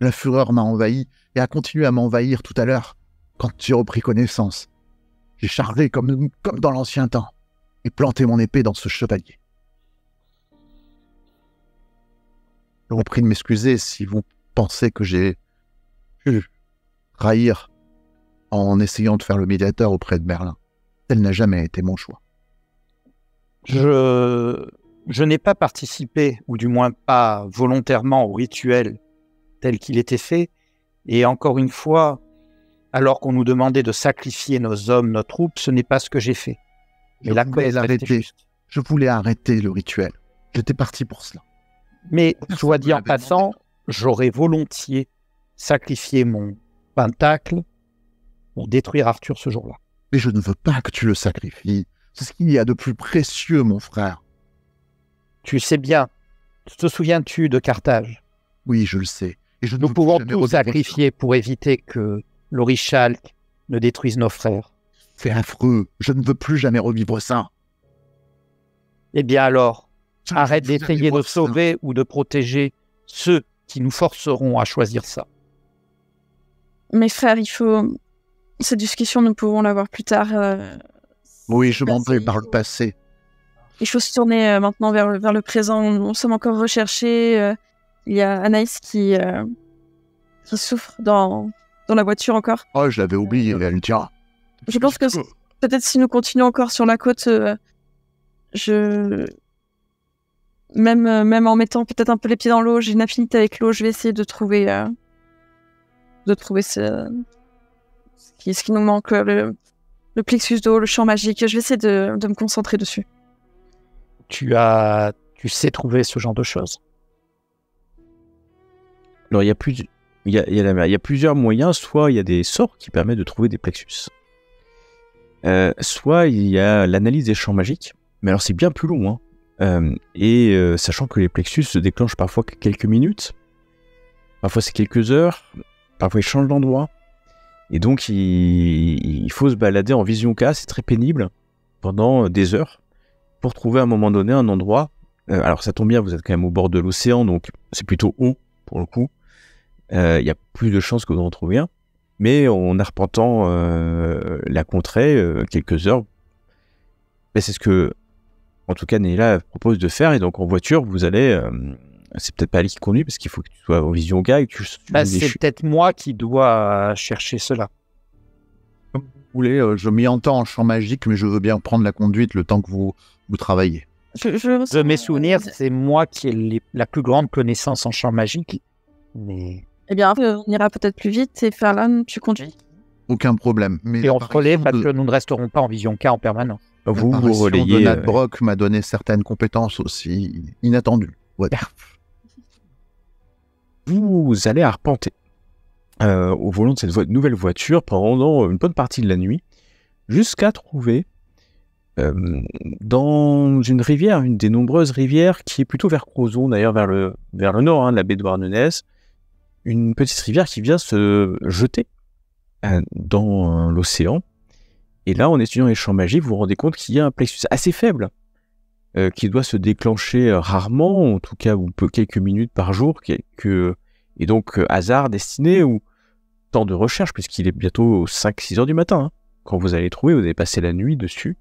la fureur m'a envahi et a continué à m'envahir tout à l'heure quand j'ai repris connaissance. J'ai charlé comme dans l'ancien temps et planté mon épée dans ce chevalier. Je vous prie de m'excuser si vous pensez que j'ai pu trahir en essayant de faire le médiateur auprès de Merlin. Tel n'a jamais été mon choix. Je n'ai pas participé, ou du moins pas volontairement, au rituel tel qu'il était fait. Et encore une fois, alors qu'on nous demandait de sacrifier nos hommes, nos troupes, ce n'est pas ce que j'ai fait. Mais la cause restait juste. Je voulais arrêter le rituel. J'étais parti pour cela. Mais, soit dit en passant, j'aurais volontiers sacrifié mon pentacle pour détruire Arthur ce jour-là. Mais je ne veux pas que tu le sacrifies. C'est ce qu'il y a de plus précieux, mon frère. Tu sais bien. Te souviens-tu de Carthage? Oui, je le sais. Et Nous pouvons tout sacrifier pour éviter que l'Orichalque ne détruise nos frères. C'est affreux. Je ne veux plus jamais revivre ça. Eh bien alors, arrête d'essayer de sauver ou de protéger ceux qui nous forceront à choisir ça. Mes frères, cette discussion, nous pouvons l'avoir plus tard. Oui, je m'en vais par le passé. Il faut se tourner maintenant vers le présent. Nous sommes encore recherchés. Il y a Anaïs qui souffre dans la voiture encore. Oh, je l'avais oublié, elle tient. Je pense que peut-être si nous continuons encore sur la côte, même en mettant peut-être un peu les pieds dans l'eau, j'ai une affinité avec l'eau, je vais essayer de trouver ce qui nous manque, le plexus d'eau, le champ magique. Je vais essayer de me concentrer dessus. Tu sais trouver ce genre de choses. Alors, il y a plusieurs moyens. Soit il y a des sorts qui permettent de trouver des plexus. Soit il y a l'analyse des champs magiques. Mais alors, c'est bien plus long. Sachant que les plexus se déclenchent parfois quelques minutes. Parfois, c'est quelques heures. Parfois, ils changent d'endroit. Et donc, il faut se balader en vision K. C'est très pénible pendant des heures pour trouver à un moment donné un endroit. Alors, ça tombe bien, vous êtes quand même au bord de l'océan. Donc, c'est plutôt haut pour le coup. Il y a plus de chances que vous en trouviez un. Mais en arpentant la contrée, quelques heures, c'est ce que, en tout cas, Neila propose de faire. Et donc, en voiture, vous allez c'est peut-être pas elle qui conduit parce qu'il faut que tu sois en vision K et que tu c'est peut-être moi qui dois chercher cela. Comme vous voulez, je m'y entends en champ magique, mais je veux bien prendre la conduite le temps que vous travaillez. De mes souvenirs, c'est moi qui ai la plus grande connaissance en champ magique. Mais... Eh bien, on ira peut-être plus vite et Ferlan, tu conduis. Aucun problème. Mais et on se relève parce que nous ne resterons pas en vision K en permanence. Vous relayez. relayez. Nat Brock m'a donné certaines compétences aussi inattendues. Ouais. Vous allez arpenter au volant de cette nouvelle voiture pendant une bonne partie de la nuit, jusqu'à trouver dans une rivière, une des nombreuses rivières qui est plutôt vers Crozon, d'ailleurs vers le nord de la baie de Douarnenez, une petite rivière qui vient se jeter dans l'océan. Et là, en étudiant les champs magiques, vous vous rendez compte qu'il y a un plexus assez faible qui doit se déclencher rarement, en tout cas quelques minutes par jour, et donc hasard, destiné ou temps de recherche, puisqu'il est bientôt 5-6 heures du matin. Hein. Quand vous allez trouver, vous allez passer la nuit dessus.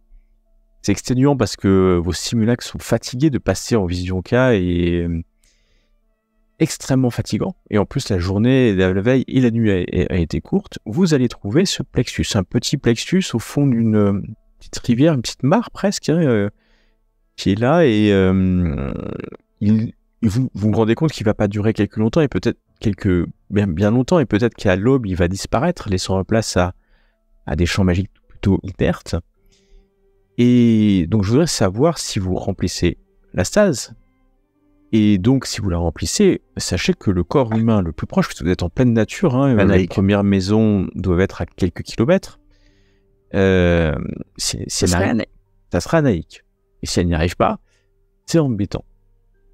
C'est exténuant parce que vos simulacres sont fatigués de passer en vision K et extrêmement fatigant. Et en plus, la journée, la veille et la nuit a été courte. Vous allez trouver ce plexus, un petit plexus au fond d'une petite rivière, une petite mare presque, qui est là et vous vous rendez compte qu'il ne va pas durer longtemps et peut-être bien longtemps et peut-être qu'à l'aube, il va disparaître, laissant place à des champs magiques plutôt inertes. Et donc, je voudrais savoir si vous remplissez la stase. Et donc, si vous la remplissez, sachez que le corps humain le plus proche, puisque vous êtes en pleine nature, les premières maisons doivent être à quelques kilomètres, ça sera anaïque. Et si elle n'y arrive pas, c'est embêtant.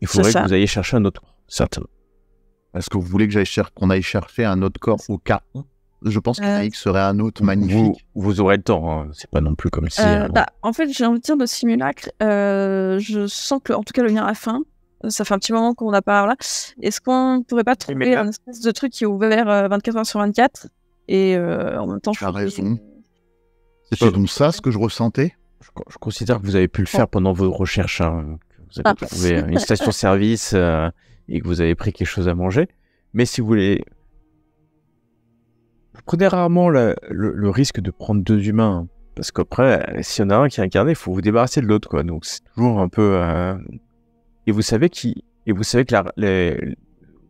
Il faudrait que vous ayez chercher un autre corps, certainement. Est-ce que vous voulez que qu'on aille chercher un autre corps au cas où? Je pense qu'Anaïque serait un autre magnifique. Vous aurez le temps, hein. C'est pas non plus comme si... En fait, j'ai envie de dire de simulacre. Je sens que, en tout cas, le mien a faim. Ça fait un petit moment qu'on n'a pas là. Est-ce qu'on pourrait pas trouver un espèce de truc qui est ouvert 24 heures sur 24 et en même temps... Tu as raison. C'est donc ça ce que je ressentais. Je considère que vous avez pu le faire pendant vos recherches. Hein, que vous avez trouvé une station-service et que vous avez pris quelque chose à manger. Mais si vous voulez... Vous prenez rarement le risque de prendre deux humains. Hein, parce qu'après, s'il y en a un qui est incarné, il faut vous débarrasser de l'autre, quoi. Donc c'est toujours un peu... Et vous savez que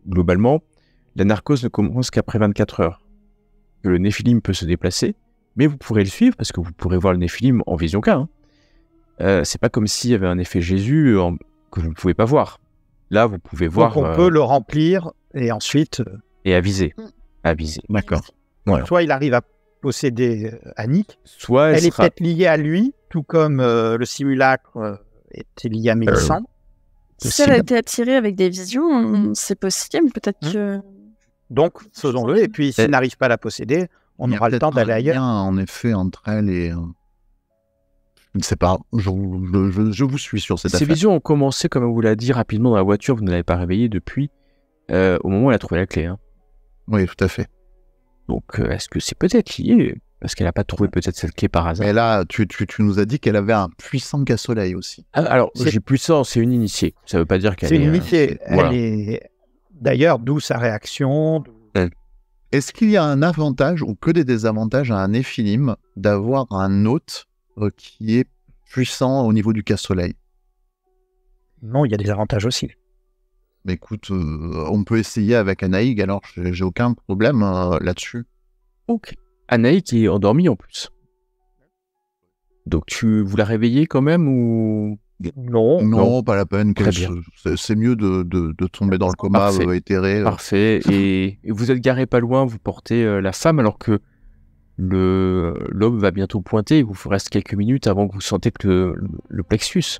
globalement, la narcose ne commence qu'après 24 heures. Que le néphilim peut se déplacer, mais vous pourrez le suivre parce que vous pourrez voir le néphilim en vision K. Hein. C'est pas comme s'il y avait un effet Jésus que vous ne pouvez pas voir. Là, vous pouvez voir. Donc on peut le remplir et ensuite. Et aviser. D'accord. Voilà. Soit il arrive à posséder Annick, soit elle est peut-être liée à lui, tout comme le simulacre était lié à Mélissandre. Si elle a été attirée avec des visions, c'est possible, peut-être que... Donc, faisons-le, et puis s'il n'arrive pas à la posséder, on aura le temps d'aller ailleurs. En effet, entre elles et... Je ne sais pas, je vous suis sur cette affaire. Ces visions ont commencé, comme on vous l'a dit, rapidement dans la voiture, vous ne l'avez pas réveillée depuis, au moment où elle a trouvé la clé. Hein. Oui, tout à fait. Donc, est-ce que c'est peut-être lié? Parce qu'elle n'a pas trouvé peut-être cette clé par hasard. Mais là, tu nous as dit qu'elle avait un puissant casse-soleil aussi. Alors, j'ai puissant, c'est une initiée. Ça ne veut pas dire qu'elle est... C'est une initiée. Elle est... D'ailleurs, d'où sa réaction. Est-ce qu'il y a un avantage ou que des désavantages à un néphilim d'avoir un hôte qui est puissant au niveau du casse-soleil? Non, il y a des avantages aussi. Mais écoute, on peut essayer avec Anaïg, alors j'ai aucun problème là-dessus. Ok. Anaïg est endormie en plus. Donc vous la réveillez quand même ou... Non, pas la peine. C'est mieux de tomber dans le coma éthéré. Parfait. Et vous êtes garé pas loin, vous portez la femme alors que l'homme va bientôt pointer. Il vous reste quelques minutes avant que vous sentez que le plexus.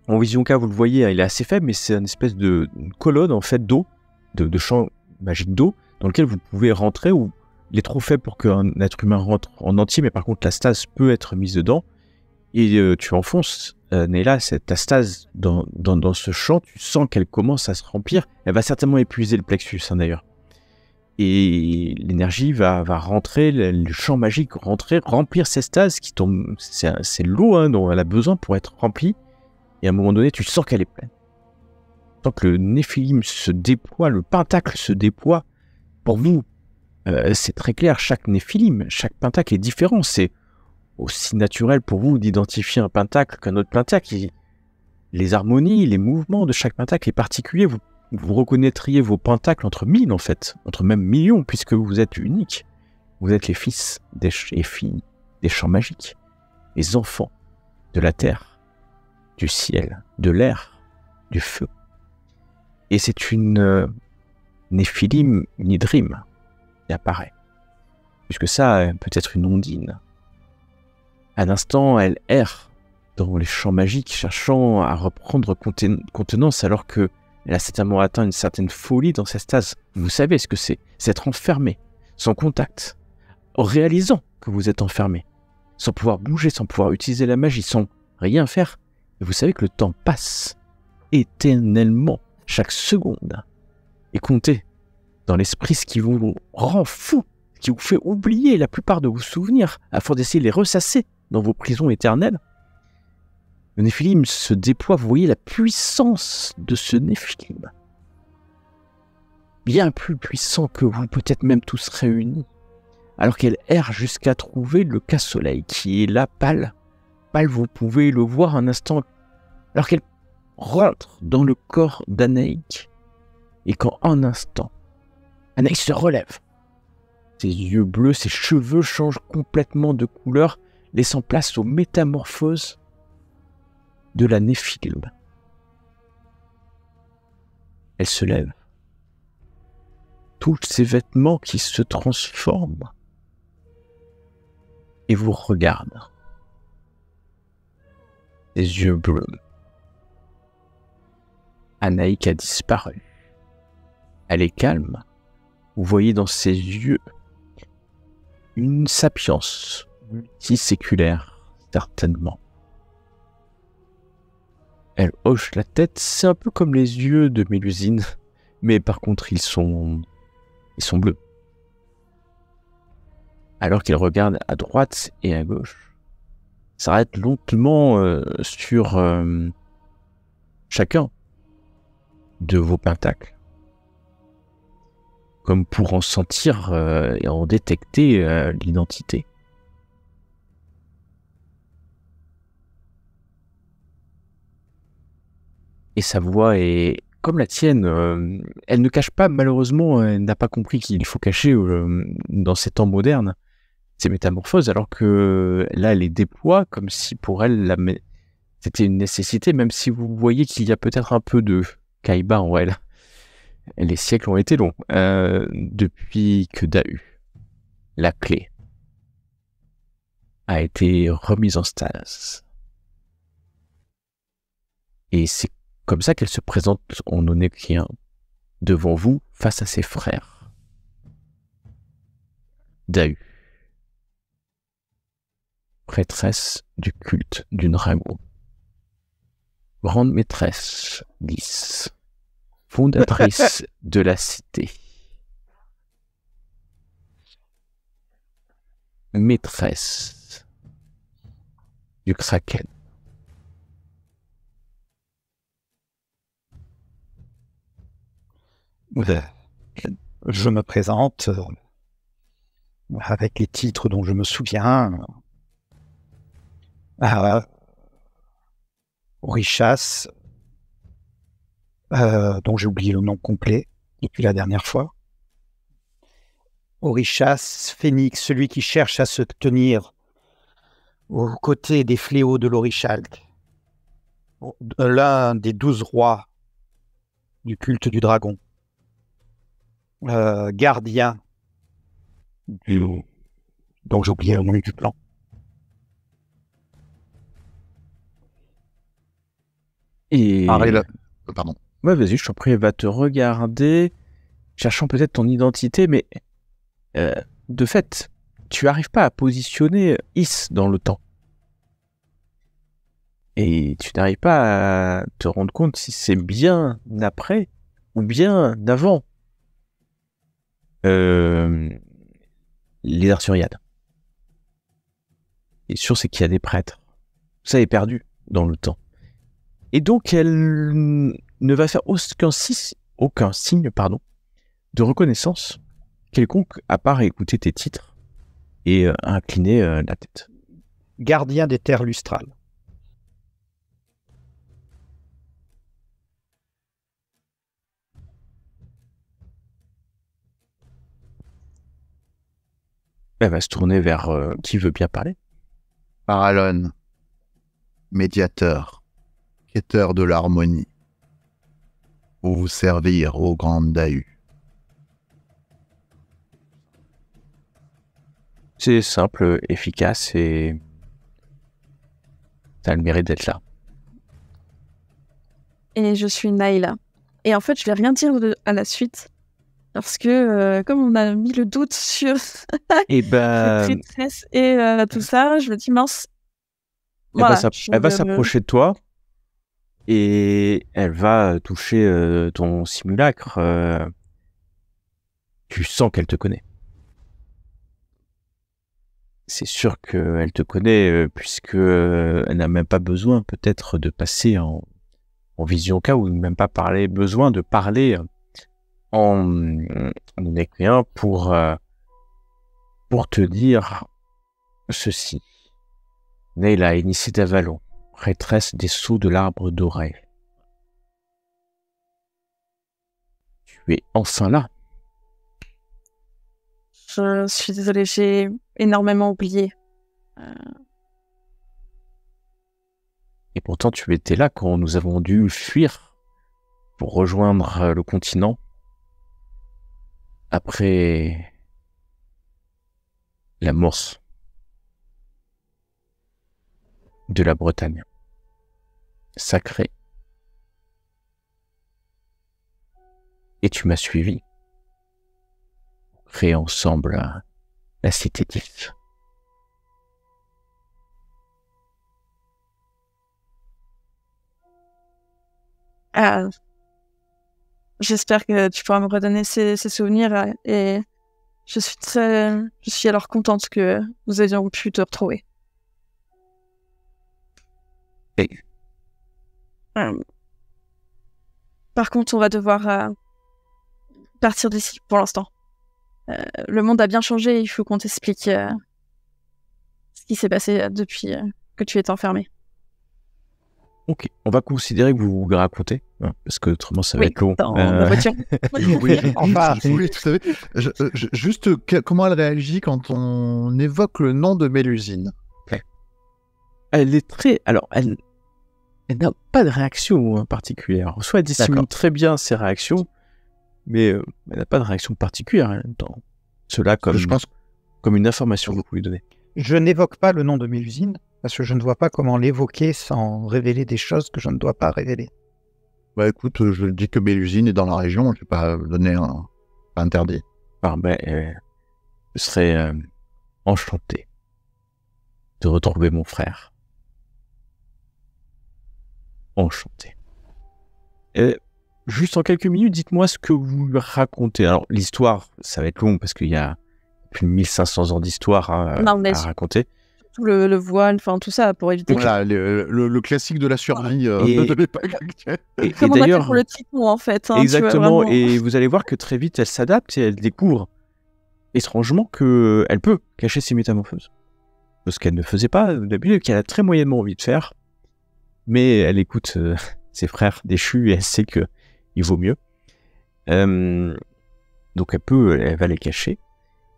En vision K, vous le voyez, hein, il est assez faible, mais c'est une espèce de colonne en fait d'eau, de champ magique d'eau, dans lequel vous pouvez rentrer. Ou il est trop faible pour qu'un être humain rentre en entier, mais par contre la stase peut être mise dedans. Et tu enfonces, Nayla, ta stase dans ce champ, tu sens qu'elle commence à se remplir. Elle va certainement épuiser le plexus, hein, d'ailleurs. Et l'énergie va rentrer, le champ magique remplir ces stases qui tombent. C'est l'eau dont elle a besoin pour être remplie. Et à un moment donné, tu sens qu'elle est pleine. tant que le Néphilim se déploie, le pentacle se déploie, pour vous, c'est très clair, chaque Néphilim, chaque pentacle est différent. C'est aussi naturel pour vous d'identifier un pentacle qu'un autre pentacle. Les harmonies, les mouvements de chaque pentacle est particulier. Vous reconnaîtriez vos pentacles entre mille, en fait, entre même millions, puisque vous êtes uniques. Vous êtes les fils et filles des champs magiques, les enfants de la terre, du ciel, de l'air, du feu. Et c'est une Néphilim Nidrim qui apparaît. Puisque ça peut être une ondine. À l'instant, elle erre dans les champs magiques, cherchant à reprendre contenance alors qu'elle a certainement atteint une certaine folie dans cette stase. Vous savez ce que c'est être enfermé, sans contact, en réalisant que vous êtes enfermé, sans pouvoir bouger, sans pouvoir utiliser la magie, sans rien faire. Et vous savez que le temps passe éternellement, chaque seconde est comptée dans l'esprit, ce qui vous rend fou, ce qui vous fait oublier la plupart de vos souvenirs, afin d'essayer de les ressasser dans vos prisons éternelles. Le Néphilim se déploie, vous voyez la puissance de ce Néphilim. Bien plus puissant que vous, peut-être même tous réunis. Alors qu'elle erre jusqu'à trouver le casse-soleil qui est là, pâle. Pâle, vous pouvez le voir un instant. Alors qu'elle rentre dans le corps d'Anaïk. Et qu'en un instant, Anaïk se relève. Ses yeux bleus, ses cheveux changent complètement de couleur, laissant place aux métamorphoses de la Néphilim. Elle se lève. Tous ses vêtements qui se transforment et vous regarde. Les yeux bleus. Anaïk a disparu. Elle est calme. Vous voyez dans ses yeux une sapience multiséculaire, certainement. Elle hoche la tête, c'est un peu comme les yeux de Mélusine, mais par contre ils sont bleus. Alors qu'elle regarde à droite et à gauche, s'arrête lentement sur chacun de vos pentacles, comme pour en sentir et en détecter l'identité. Et sa voix est comme la tienne. Elle ne cache pas, malheureusement, elle n'a pas compris qu'il faut cacher dans ces temps modernes ces métamorphoses, alors que là, elle les déploie comme si pour elle, c'était une nécessité, même si vous voyez qu'il y a peut-être un peu de Kaiba en elle. Les siècles ont été longs depuis que Dahu, la clé, a été remise en stase. Et c'est comme ça qu'elle se présente en Onékrien, devant vous, face à ses frères. Dahu, prêtresse du culte du dragon, grande maîtresse Lys, fondatrice de la cité, maîtresse du Kraken. Je me présente avec les titres dont je me souviens. Orishas, dont j'ai oublié le nom complet depuis la dernière fois. Orishas, Phénix, celui qui cherche à se tenir aux côtés des fléaux de l'Orichalque, l'un des 12 rois du culte du dragon. Gardien dont j'ai oublié le nom du plan. Et... Pardon. Ouais, vas-y, je t'en prie, elle va te regarder, cherchant peut-être ton identité, mais de fait, tu n'arrives pas à positionner Is dans le temps. Et tu n'arrives pas à te rendre compte si c'est bien après ou bien avant les Arthuriades. Et sûr, c'est qu'il y a des prêtres. Ça est perdu dans le temps. Et donc, elle ne va faire aucun signe de reconnaissance quelconque à part écouter tes titres et incliner la tête. Gardien des terres lustrales. Elle va se tourner vers qui veut bien parler. Paralon, médiateur, quêteur de l'harmonie, pour vous servir, ô grande Dahu. C'est simple, efficace et ça a le mérite d'être là. Et je suis Naïla. Et en fait, je vais rien dire à la suite. Parce que, comme on a mis le doute sur Et ben, cette prêtresse et tout ça, je me dis, mince. Elle va s'approcher de toi et elle va toucher ton simulacre. Tu sens qu'elle te connaît. C'est sûr qu'elle te connaît puisque elle n'a même pas besoin peut-être de passer en vision K ou même pas besoin de parler en écrivain pour te dire ceci. Naïla, initiée d'Avalon, prêtresse des sceaux de l'arbre doré. Tu es enfin là. Je suis désolée, j'ai énormément oublié. Et pourtant, tu étais là quand nous avons dû fuir pour rejoindre le continent après la mort de la Bretagne sacrée. Et tu m'as suivi. Créer ensemble la cité d'If. J'espère que tu pourras me redonner ces souvenirs et je suis alors contente que nous ayons pu te retrouver. Et... Par contre, on va devoir partir d'ici pour l'instant. Le monde a bien changé, il faut qu'on t'explique ce qui s'est passé depuis que tu es enfermé. Ok, on va considérer que vous vous racontez, parce que autrement ça va être long. Dans la voiture. Oui, enfin, oui, tout à fait. Juste, comment elle réagit quand on évoque le nom de Mélusine? Elle est très... Alors, elle n'a pas de réaction particulière. Soit elle dissimule très bien ses réactions, mais elle n'a pas de réaction particulière dans cela comme une information que vous pouvez donner. Je n'évoque pas le nom de Mélusine, parce que je ne vois pas comment l'évoquer sans révéler des choses que je ne dois pas révéler. Bah écoute, je dis que Mélusine est dans la région, je ne vais pas donner un interdit. Je serais enchanté de retrouver mon frère. Enchanté. Juste en quelques minutes, dites-moi ce que vous racontez. Alors, l'histoire, ça va être long parce qu'il y a plus de 1500 ans d'histoire à raconter. Tout le voile, enfin tout ça, pour éviter... Voilà, le classique de la survie de l'époque actuelle. Comme on a fait pour le Titan, en fait. Exactement, tu vois, et vous allez voir que très vite, elle s'adapte et elle découvre étrangement qu'elle peut cacher ses métamorphoses. Ce qu'elle ne faisait pas d'habitude, qu'elle a très moyennement envie de faire. Mais elle écoute ses frères déchus et elle sait qu'il vaut mieux. Donc elle va les cacher.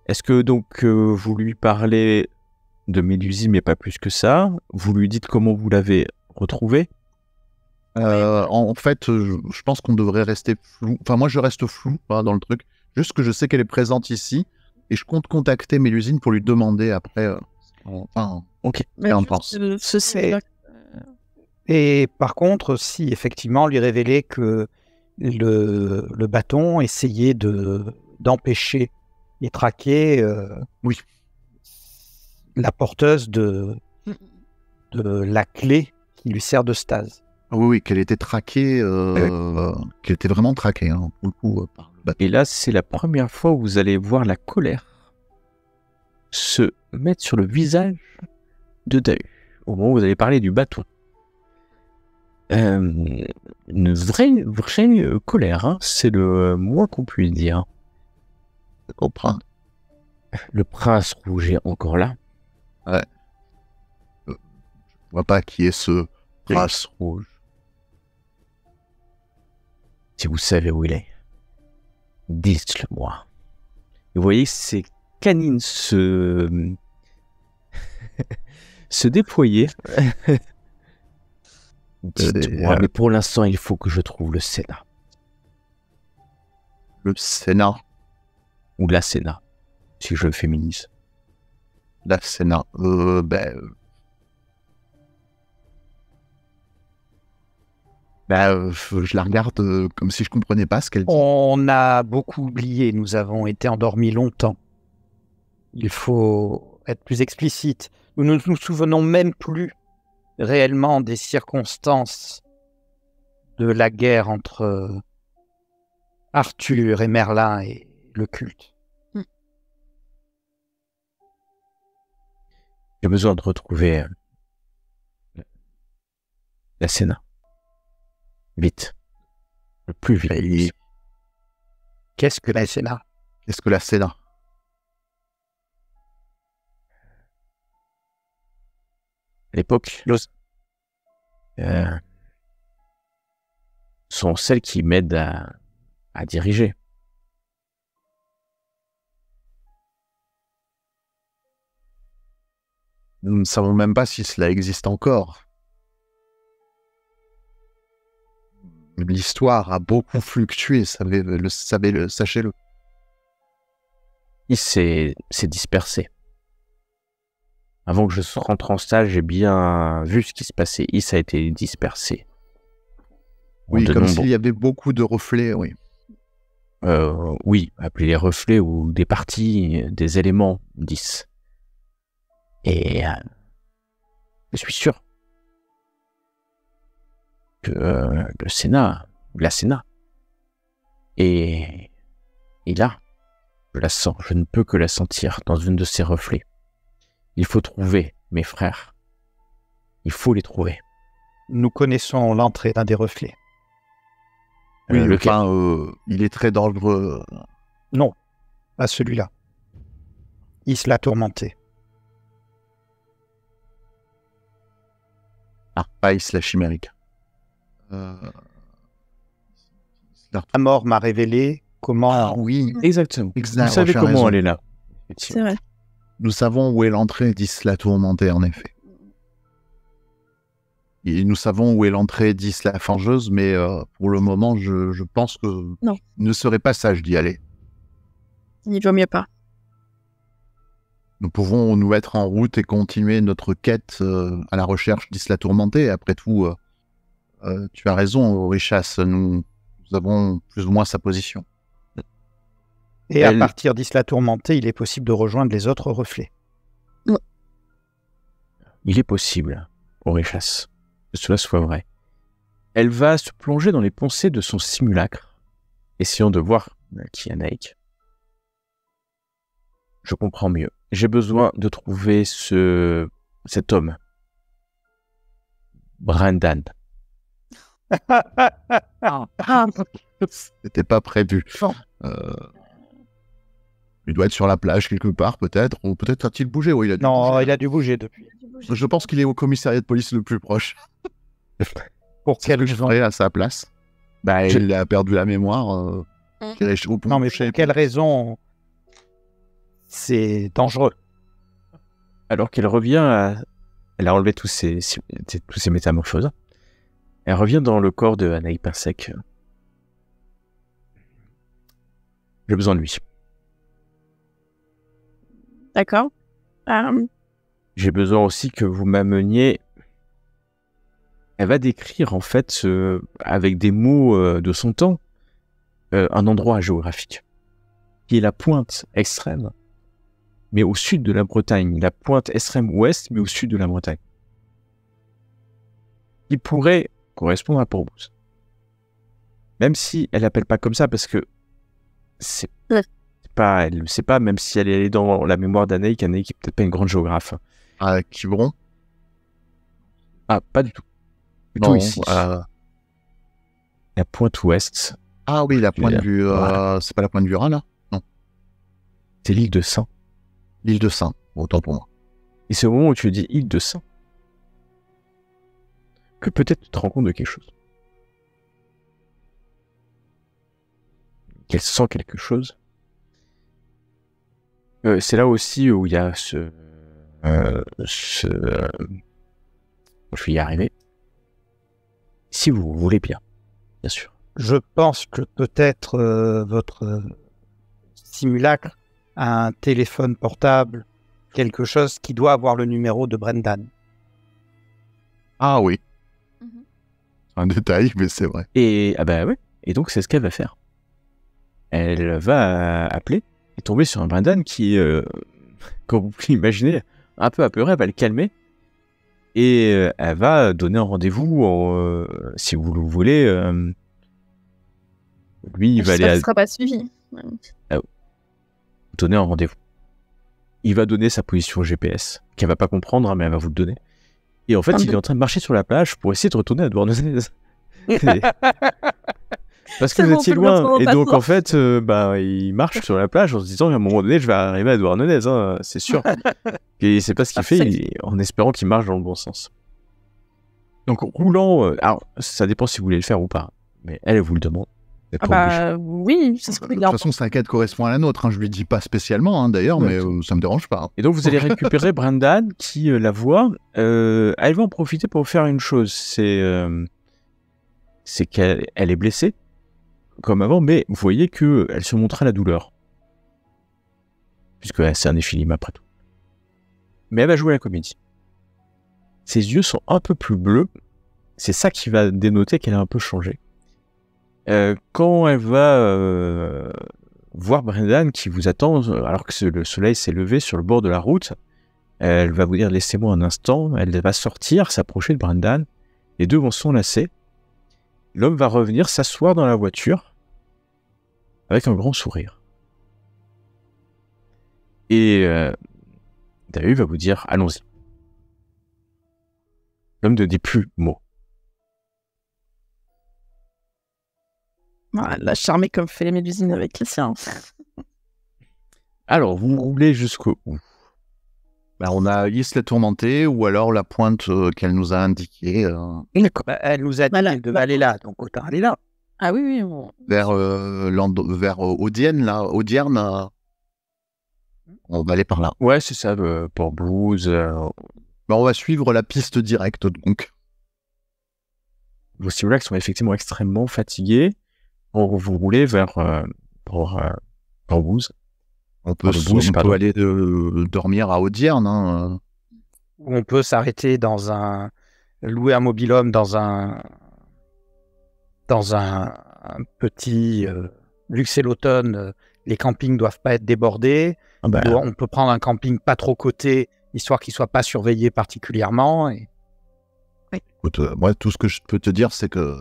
Est-ce que donc vous lui parlez de Mélusine, mais pas plus que ça? Vous lui dites comment vous l'avez retrouvée? En fait, je pense qu'on devrait rester flou. Enfin, moi, je reste flou dans le truc. Juste que je sais qu'elle est présente ici et je compte contacter Mélusine pour lui demander après. Ok. Mais on pense. Et par contre, si effectivement lui révéler que le bâton essayait d'empêcher et traquer oui. la porteuse de la clé qui lui sert de stase. Oui, qu'elle était traquée, qu'elle était vraiment traquée, pour le coup, par le bâton. Et là, c'est la première fois où vous allez voir la colère se mettre sur le visage de Dahu, au moment où vous allez parler du bâton. Une vraie colère, hein, c'est le moins qu'on puisse dire. Je comprends. Le prince rouge est encore là. Je vois pas qui est ce prince rouge. Si vous savez où il est, dites-le-moi. Vous voyez ses canines se déployer. Dites-moi, mais pour l'instant, il faut que je trouve le Sénat. Le Sénat. Ou la Sénat, si je le féminise. La Sénat. Je la regarde comme si je comprenais pas ce qu'elle dit. On a beaucoup oublié, nous avons été endormis longtemps. Il faut être plus explicite. Nous ne nous souvenons même plus réellement des circonstances de la guerre entre Arthur et Merlin et le culte. J'ai besoin de retrouver la Sénat. Vite. Le plus vite. Et Qu'est-ce que la Sénat? qu'est-ce que la Sénat? À l'époque, sont celles qui m'aident à diriger. Nous ne savons même pas si cela existe encore. L'histoire a beaucoup fluctué, sachez-le. Il s'est dispersé. Avant que je rentre en stage, j'ai bien vu ce qui se passait. Il a été dispersé. Oui, comme s'il y avait beaucoup de reflets, oui. Oui, appelez les reflets ou des parties, des éléments 10. Et je suis sûr que le Sénat, la Sénat, est là. Je la sens, je ne peux que la sentir dans une de ses reflets. Il faut trouver mes frères. Il faut les trouver. Nous connaissons l'entrée d'un des reflets. Oui, lequel? Il est très dangereux. Non, pas celui-là. Isla tourmentée. Pas Isla chimérique. La mort m'a révélé comment... oui, Exactement. exact. Vous savez tu as comment raison. elle est là. C'est vrai. Nous savons où est l'entrée d'Isla tourmentée, en effet. Et nous savons où est l'entrée d'Isla fangeuse, mais pour le moment, je pense que Non. il ne serait pas sage d'y aller. Il vaut mieux pas. Nous pouvons nous mettre en route et continuer notre quête à la recherche d'Isla tourmentée. Après tout, tu as raison, Aurichas, nous avons plus ou moins sa position. Et à partir d'Isla tourmentée, il est possible de rejoindre les autres reflets. Il est possible, Aurichas, que cela soit vrai. Elle va se plonger dans les pensées de son simulacre, essayant de voir qui est Naïk. Je comprends mieux. J'ai besoin de trouver cet homme. Brandan. C'était pas prévu. Il doit être sur la plage quelque part, peut-être. Ou peut-être a-t-il bougé. Oui, il a dû bouger. Il a dû bouger depuis. Je pense qu'il est au commissariat de police le plus proche. Pour Quel que je ferais à sa place. Il a perdu la mémoire. Non, mais pour quelle raison? C'est dangereux. Alors qu'elle revient Elle a enlevé tous ces métamorphoses. Elle revient dans le corps de Anaï Pinsec. J'ai besoin de lui. D'accord. J'ai besoin aussi que vous m'ameniez... Elle va décrire, en fait, avec des mots de son temps, un endroit géographique, qui est la pointe extrême, mais au sud de la Bretagne. La pointe extrême ouest, mais au sud de la Bretagne. Qui pourrait correspondre à Pourbous. Même si elle l'appelle pas comme ça, parce que c'est pas, elle ne sait pas, même si elle est dans la mémoire d'Anaïk, Anaïk est peut-être pas une grande géographe. Quiberon? Ah, pas du tout. Plutôt Non, ici. La pointe ouest, Ah oui, la pointe du... Voilà. C'est pas la pointe du Rhin, là? Non. c'est l'île de Saint. L'île de Saint. Autant pour moi. Et c'est au moment où tu dis île de Saint que peut-être tu te rends compte de quelque chose. Qu'elle sent quelque chose. C'est là aussi où il y a je vais y arriver. Si vous voulez bien sûr. Je pense que peut-être votre simulacre a un téléphone portable, quelque chose qui doit avoir le numéro de Brendan. Ah oui. Mhm. Un détail, mais c'est vrai. Et ah bah ouais. Et donc c'est ce qu'elle va faire. Elle va appeler et tomber sur un Brendan qui, comme vous pouvez imaginer, un peu apeuré, elle va le calmer. Et elle va donner un rendez-vous, si vous le voulez. Lui, il va aller J'espère qu'il ne sera pas suivi. donner un rendez-vous. Il va donner sa position GPS, qu'elle va pas comprendre, hein, mais elle va vous le donner. Et en fait, il est en train de marcher sur la plage pour essayer de retourner à Douarnenez. Parce que C'est vous bon, étiez c'est le loin. lancement Et donc, passant. en fait, il marche sur la plage en se disant qu'à un moment donné, je vais arriver à Douarnenez, hein, c'est sûr. Et c'est pas ce qu'il fait, en espérant qu'il marche dans le bon sens. Donc, roulant, alors, ça dépend si vous voulez le faire ou pas. Mais elle vous le demande. Vous êtes Ah pas obligé. bah oui, c'est ce De qu'il toute a. façon, sa quête correspond à la nôtre. Hein. Je lui dis pas spécialement, hein, d'ailleurs, Ouais, mais tout. ça me dérange pas. Et donc, vous allez récupérer Brendan qui la voit. Elle va en profiter pour faire une chose. C'est qu'elle est blessée, comme avant, mais vous voyez qu'elle se montre à la douleur. Puisque c'est un éphilim après tout. Mais elle va jouer la comédie. Ses yeux sont un peu plus bleus. C'est ça qui va dénoter qu'elle a un peu changé. Quand elle va voir Brendan qui vous attend, alors que le soleil s'est levé sur le bord de la route, elle va vous dire « Laissez-moi un instant ». Elle va sortir, s'approcher de Brendan. Les deux vont s'enlacer. L'homme va revenir s'asseoir dans la voiture avec un grand sourire. Et David va vous dire « Allons-y ». L'homme ne dit plus mot. Ah, la charmée comme fait les mélusines avec les siens. Alors, vous roulez jusqu'au où? Bah, on a Isla Tourmentée ou alors la pointe qu'elle nous a indiquée Bah, elle nous a dit Voilà. qu'elle devait aller là, donc autant aller là. Ah oui, oui. Bon. vers Audierne, là. Audierne, on va aller par là. Ouais, c'est ça, pour Blues. Bah, on va suivre la piste directe, donc. Vos simulacres sont effectivement extrêmement fatigués. Vous roulez vers pour Blues. On peut, le boost, on pardon. peut aller dormir à Audierne. Hein. Où on peut s'arrêter louer un mobil-home dans un petit luxe et l'automne. Les campings doivent pas être débordés. Ah bah, On peut prendre un camping pas trop coté, histoire qu'il soit pas surveillé particulièrement. Et... Écoute, moi, tout ce que je peux te dire, c'est que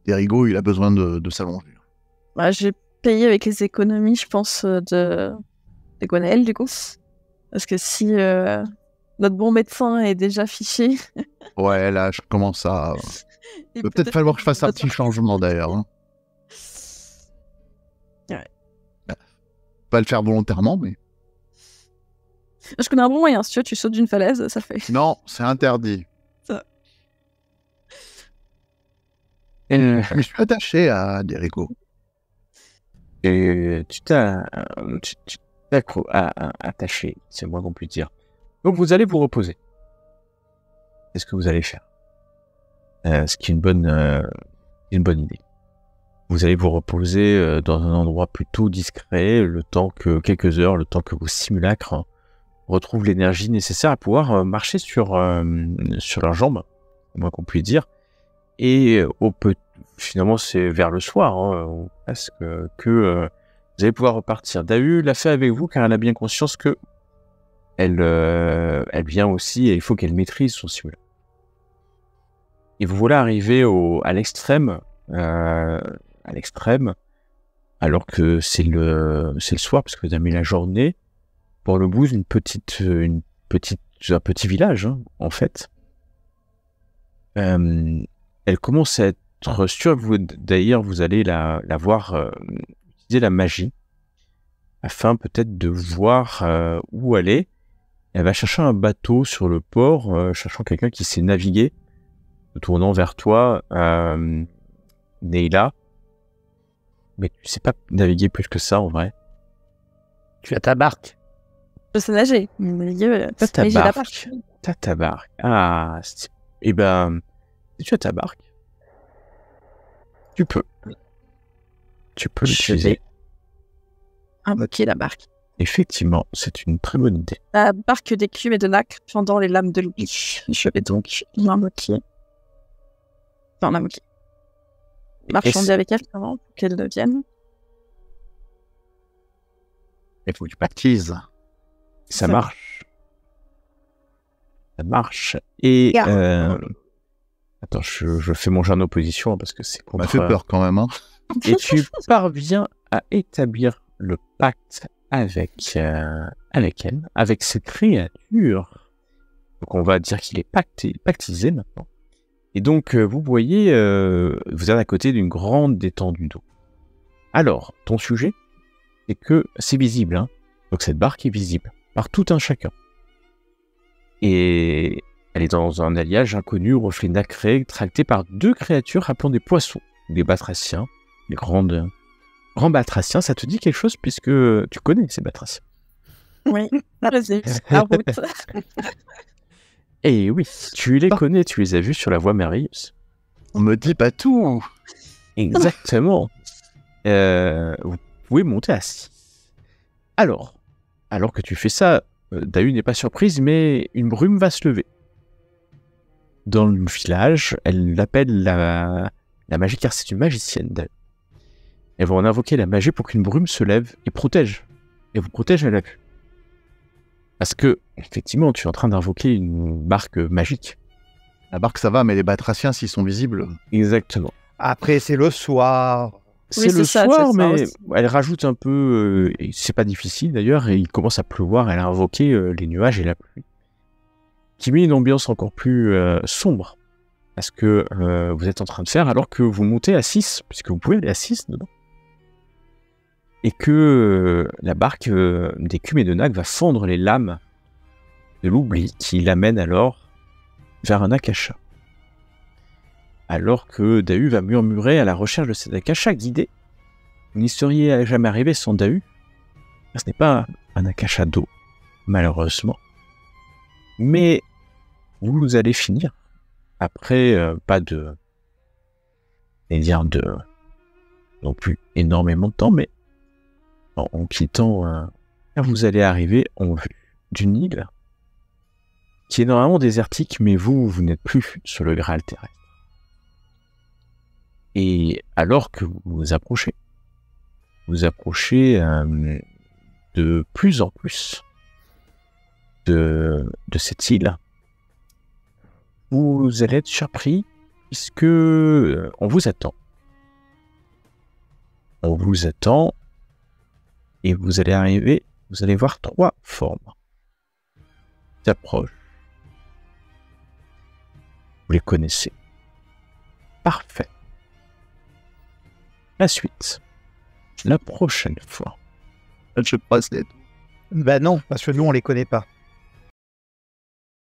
Derigo, il a besoin de s'allonger. Bah, j'ai payé avec les économies, je pense, de Gwenaël, du coup. Parce que si notre bon médecin est déjà fiché... Ouais, là, je commence à... il peut peut-être falloir que je fasse un petit changement, d'ailleurs. Hein. Ouais. Pas le faire volontairement, mais... Je connais un bon moyen, si tu veux, tu sautes d'une falaise, ça fait... Non, c'est interdit. et Je me suis attaché à Derigo. tu t'es attaché, c'est le moins qu'on puisse dire. Donc vous allez vous reposer. Qu'est-ce que vous allez faire? Ce qui est une bonne idée. Vous allez vous reposer dans un endroit plutôt discret, quelques heures, le temps que vos simulacres retrouvent l'énergie nécessaire à pouvoir marcher sur leurs jambes, c'est le moins qu'on puisse dire. Et finalement, c'est vers le soir, hein, presque, que vous allez pouvoir repartir. Dahu l'a fait avec vous car elle a bien conscience que elle vient aussi et il faut qu'elle maîtrise son simulacre. Et vous voilà arrivé à l'extrême, alors que c'est le soir parce que vous avez mis la journée. Pour le Blues, un petit village, hein, en fait. elle commence à être sûre. D'ailleurs, vous allez la voir utiliser la magie afin peut-être de voir où elle est. Elle va chercher un bateau sur le port, cherchant quelqu'un qui sait naviguer, se tournant vers toi, Neila. Mais tu sais pas naviguer plus que ça en vrai. Tu as ta barque. Je sais nager. T'as ta Mais j'ai la barque. T'as ta barque. Ah, eh ben, si tu as ta barque, tu peux. Tu peux l'utiliser. Invoquer la barque. Effectivement, c'est une très bonne idée. La barque d'écume et de nacre pendant les lames de l'oubli. Je vais donc l'invoquer. Enfin, l'invoquer. Marchander avec elle avant pour qu'elle vienne. Il faut que tu baptises. Ça marche. Ça marche. Et attends, je fais mon jeu en opposition parce que c'est Ça m'a fait peur quand même. Hein. Et tu parviens à établir le pacte avec elle, avec cette créature. Donc on va dire qu'il est pactisé maintenant. Et donc vous voyez, vous êtes à côté d'une grande étendue d'eau. Alors, ton sujet, c'est que c'est visible, hein. Donc cette barque est visible par tout un chacun. Et elle est dans un alliage inconnu, au reflet nacré, tracté par deux créatures rappelant des poissons, des batraciens, des grands batraciens. Ça te dit quelque chose puisque tu connais ces batraciens? Oui, la route. Et oui, tu les connais, tu les as vus sur la voie merveilleuse. On me dit pas tout. Exactement. Vous pouvez monter à 6. Alors que tu fais ça, Dahu n'est pas surprise, mais une brume va se lever. Dans le village, elle l'appelle la magie, car c'est une magicienne, Dahu. Elle va en invoquer la magie pour qu'une brume se lève et protège. Et vous protège à la vue. Parce que, effectivement, tu es en train d'invoquer une barque magique. La barque, ça va, mais les batraciens, s'ils sont visibles... Exactement. Après, c'est le soir. C'est le soir, mais elle rajoute un peu... et c'est pas difficile, d'ailleurs, et il commence à pleuvoir. Elle a invoqué les nuages et la pluie. Qui met une ambiance encore plus sombre. Parce que vous êtes en train de faire, alors que vous montez à 6, puisque vous pouvez aller à 6 dedans. Et que la barque d'écume et de nacre va fendre les lames de l'oubli qui l'amène alors vers un akasha. Alors que Dahu va murmurer à la recherche de cet akasha guidé. Vous n'y seriez jamais arrivé sans Dahu. Ce n'est pas un akasha d'eau, malheureusement. Mais vous allez finir, après pas de... non plus énormément de temps, mais en quittant, vous allez arriver en vue d'une île qui est normalement désertique, mais vous n'êtes plus sur le Graal terrestre. Et alors que vous vous approchez de plus en plus de cette île, vous allez être surpris puisque on vous attend. On vous attend. Et vous allez arriver, vous allez voir 3 formes qui s'approchent. Vous les connaissez. Parfait. La suite. La prochaine fois. Je passe les... Ben non, parce que nous, on les connaît pas.